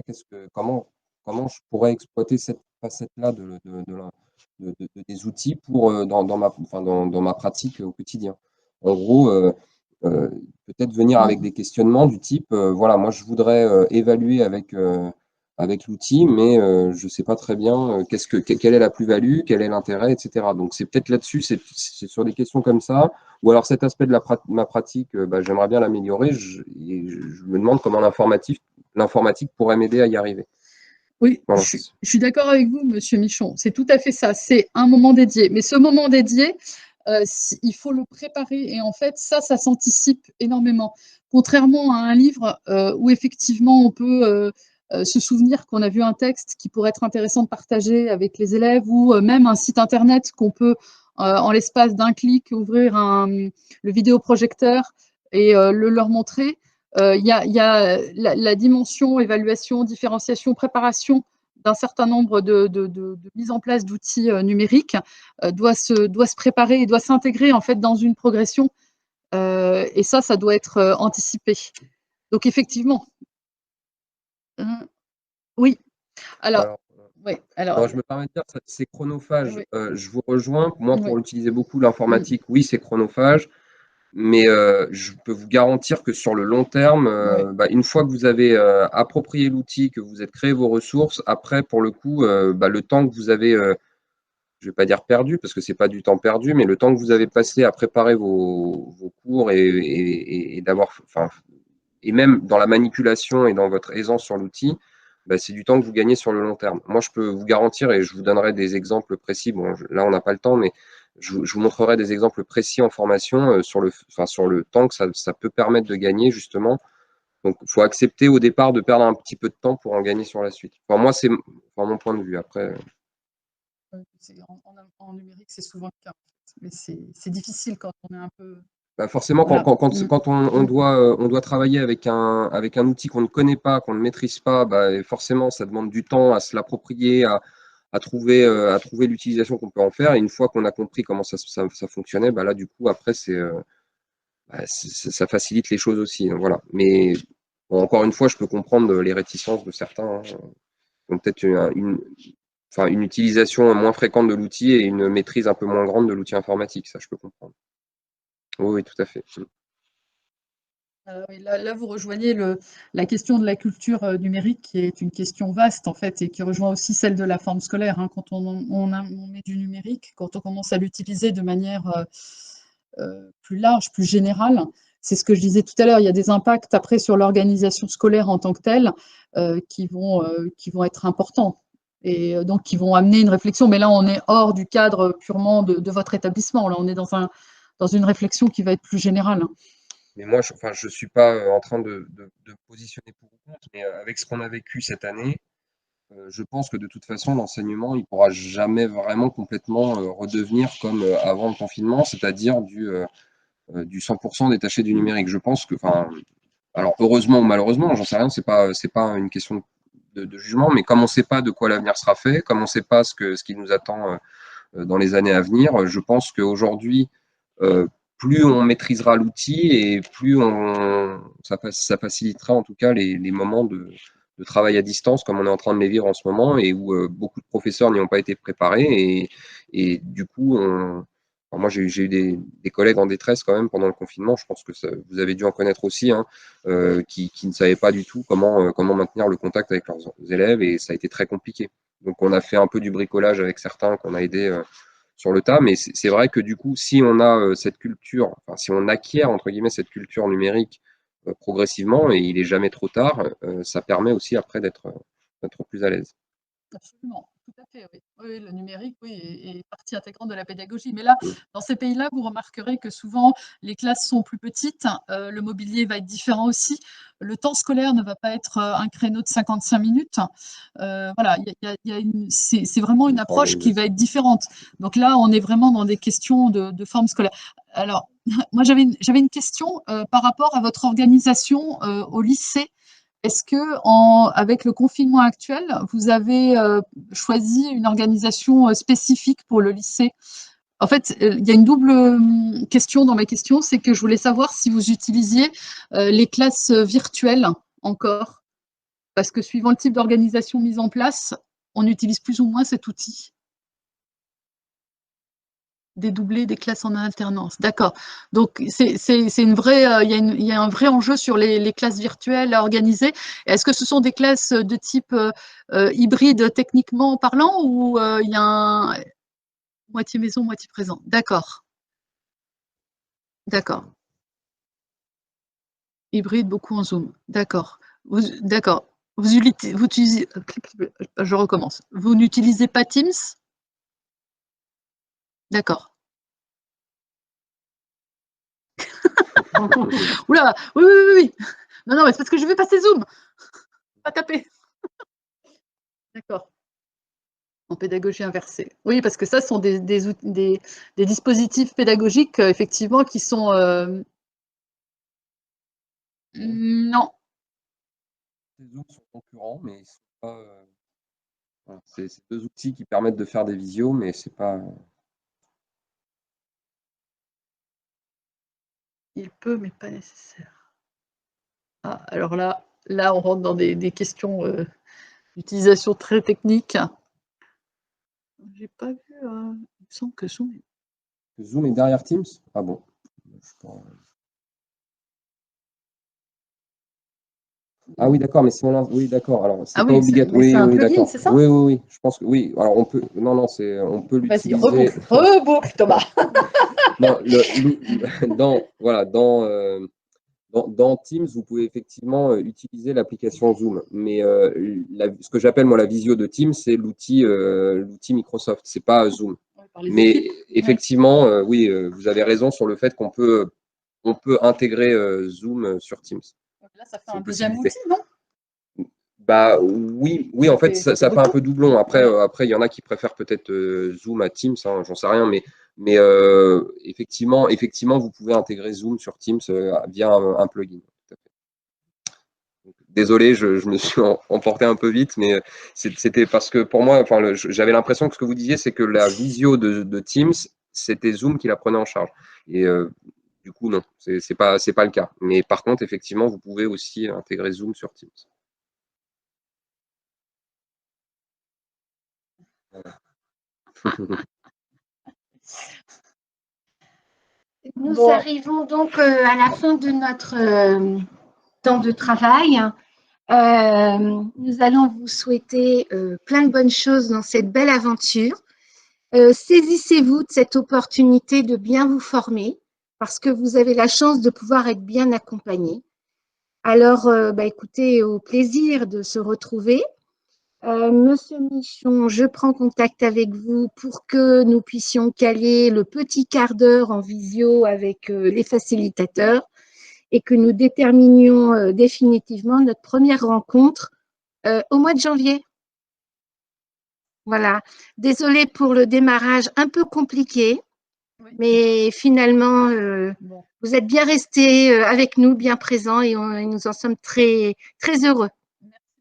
comment je pourrais exploiter cette facette-là des outils dans ma pratique au quotidien. En gros, peut-être venir avec des questionnements du type, voilà, moi je voudrais évaluer avec l'outil, mais je ne sais pas très bien quelle est la plus-value, quel est l'intérêt, etc. Donc c'est peut-être là-dessus, c'est sur des questions comme ça, ou alors cet aspect de ma pratique, j'aimerais bien l'améliorer, je me demande comment l'informatique pourrait m'aider à y arriver. Oui, voilà. Je suis d'accord avec vous, Monsieur Michon, c'est tout à fait ça, c'est un moment dédié. Mais ce moment dédié, il faut le préparer, et en fait, ça s'anticipe énormément. Contrairement à un livre où effectivement on peut se souvenir qu'on a vu un texte qui pourrait être intéressant de partager avec les élèves, ou même un site internet qu'on peut, en l'espace d'un clic, ouvrir le vidéoprojecteur et leur montrer. Il y a la dimension évaluation, différenciation, préparation d'un certain nombre de mise en place d'outils numériques doit se préparer et doit s'intégrer en fait dans une progression. Et ça doit être anticipé. Donc effectivement, oui. Alors, non, je me permets de dire, c'est chronophage. Oui. Je vous rejoins. Moi, pour utiliser beaucoup l'informatique, oui, c'est chronophage. Mais je peux vous garantir que sur le long terme, une fois que vous avez approprié l'outil, que vous êtes créé vos ressources, après, pour le coup, le temps que vous avez, je ne vais pas dire perdu, parce que ce n'est pas du temps perdu, mais le temps que vous avez passé à préparer vos cours et même dans la manipulation et dans votre aisance sur l'outil, c'est du temps que vous gagnez sur le long terme. Moi, je peux vous garantir, et je vous donnerai des exemples précis, bon, là, on n'a pas le temps, mais je vous montrerai des exemples précis en formation sur le temps que ça peut permettre de gagner, justement. Donc, il faut accepter au départ de perdre un petit peu de temps pour en gagner sur la suite. Enfin, moi, c'est mon point de vue. Après, en numérique, c'est souvent le cas. Mais c'est difficile quand on est un peu… forcément, voilà. quand on doit travailler avec un outil qu'on ne connaît pas, qu'on ne maîtrise pas, forcément, ça demande du temps à se l'approprier, à trouver l'utilisation qu'on peut en faire. Et une fois qu'on a compris comment ça fonctionnait, là, du coup, après, ça facilite les choses aussi. Donc, voilà. Mais bon, encore une fois, je peux comprendre les réticences de certains. Hein. Ils ont peut-être une utilisation moins fréquente de l'outil et une maîtrise un peu moins grande de l'outil informatique. Ça, je peux comprendre. Oui, tout à fait. Là, vous rejoignez la question de la culture numérique, qui est une question vaste, en fait, et qui rejoint aussi celle de la forme scolaire. Hein. Quand on met du numérique, quand on commence à l'utiliser de manière plus large, plus générale, c'est ce que je disais tout à l'heure, il y a des impacts après sur l'organisation scolaire en tant que telle qui vont être importants, et donc qui vont amener une réflexion. Mais là, on est hors du cadre purement de votre établissement. Là, on est dans une réflexion qui va être plus générale. Mais moi, je ne suis pas en train de positionner pour ou contre, mais avec ce qu'on a vécu cette année, je pense que de toute façon, l'enseignement, il ne pourra jamais vraiment complètement redevenir comme avant le confinement, c'est-à-dire du 100% détaché du numérique. Je pense que, alors heureusement ou malheureusement, j'en sais rien, c'est pas une question de jugement, mais comme on ne sait pas de quoi l'avenir sera fait, comme on ne sait pas ce qui nous attend dans les années à venir, je pense qu'aujourd'hui, plus on maîtrisera l'outil et plus ça facilitera en tout cas les moments de travail à distance comme on est en train de les vivre en ce moment et où beaucoup de professeurs n'y ont pas été préparés et du coup, moi j'ai eu des collègues en détresse quand même pendant le confinement, je pense que vous avez dû en connaître aussi, hein, qui ne savaient pas du tout comment maintenir le contact avec leurs élèves et ça a été très compliqué. Donc on a fait un peu du bricolage avec certains qu'on a aidés sur le tas, mais c'est vrai que du coup, si on a cette culture, enfin, si on acquiert entre guillemets cette culture numérique progressivement, et il est jamais trop tard, ça permet aussi après d'être plus à l'aise. Absolument, tout à fait, oui. Oui, le numérique, oui, est partie intégrante de la pédagogie. Mais là, dans ces pays-là, vous remarquerez que souvent, les classes sont plus petites, le mobilier va être différent aussi. Le temps scolaire ne va pas être un créneau de 55 minutes. Voilà, c'est vraiment une approche qui va être différente. Donc là, on est vraiment dans des questions de forme scolaire. Alors, moi, j'avais une question par rapport à votre organisation au lycée. Est-ce que, avec le confinement actuel, vous avez choisi une organisation spécifique pour le lycée? En fait, il y a une double question dans ma question, c'est que je voulais savoir si vous utilisiez les classes virtuelles encore, parce que suivant le type d'organisation mise en place, on utilise plus ou moins cet outil. Dédoubler des classes en alternance, d'accord. Donc, c'est une vraie, il y a un vrai enjeu sur les classes virtuelles à organiser. Est-ce que ce sont des classes de type hybride techniquement parlant ou il y a un moitié maison, moitié présent? D'accord, d'accord. Hybride, beaucoup en Zoom, d'accord. D'accord. Vous utilisez, je recommence. Vous n'utilisez pas Teams? D'accord. Oula, oui, oui, oui, oui. Non, non, mais c'est parce que je vais passer Zoom. Pas taper. D'accord. En pédagogie inversée. Oui, parce que ça, ce sont des dispositifs pédagogiques, effectivement, qui sont… non. Les autres sont concurrents, mais ils sont pas. Voilà, c'est deux outils qui permettent de faire des visios, mais c'est pas. Il peut, mais pas nécessaire. Ah, alors là, on rentre dans des questions d'utilisation très techniques. J'ai pas vu. Il me semble que Zoom. Zoom est derrière Teams? Ah bon. Ah oui, d'accord, mais si on oui, d'accord. Alors, c'est Ah pas oui, obligatoire. mais c'est Oui, un oui, plugin, d'accord. c'est ça? Oui, oui, oui. Je pense que oui. Alors, on peut. Non, non, on peut Vas-y, l'utiliser. reboucle, Thomas. Non, voilà, dans Teams, vous pouvez effectivement utiliser l'application Zoom. Mais ce que j'appelle moi la visio de Teams, c'est l'outil Microsoft. C'est pas Zoom. Mais effectivement, oui, vous avez raison sur le fait qu'on peut intégrer Zoom sur Teams. Là, ça fait un deuxième outil, non? Bah oui, oui, en fait, ça fait un peu doublon. Après, il y en a qui préfèrent peut-être Zoom à Teams, hein, j'en sais rien, mais effectivement, vous pouvez intégrer Zoom sur Teams via un plugin. Tout à fait. Donc, désolé, je me suis emporté un peu vite, mais c'était parce que pour moi, enfin, j'avais l'impression que ce que vous disiez, c'est que la visio de Teams, c'était Zoom qui la prenait en charge. Et du coup, non, c'est pas le cas. Mais par contre, effectivement, vous pouvez aussi intégrer Zoom sur Teams. Nous arrivons donc à la fin de notre temps de travail. Nous allons vous souhaiter plein de bonnes choses dans cette belle aventure. Saisissez-vous de cette opportunité de bien vous former parce que vous avez la chance de pouvoir être bien accompagné. Alors, écoutez, au plaisir de se retrouver. Monsieur Michon, je prends contact avec vous pour que nous puissions caler le petit quart d'heure en visio avec les facilitateurs et que nous déterminions définitivement notre première rencontre au mois de janvier. Voilà. Désolée pour le démarrage un peu compliqué, mais finalement, vous êtes bien restés avec nous, bien présents et nous en sommes très, très heureux.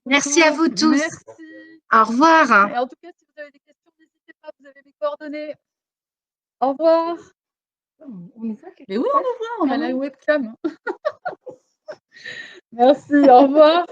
Merci à vous tous. Merci. Au revoir. Et en tout cas, si vous avez des questions, n'hésitez pas, vous avez mes coordonnées. Au revoir. On nous voit Mais oui, on nous voit, on a la webcam. Merci, au revoir.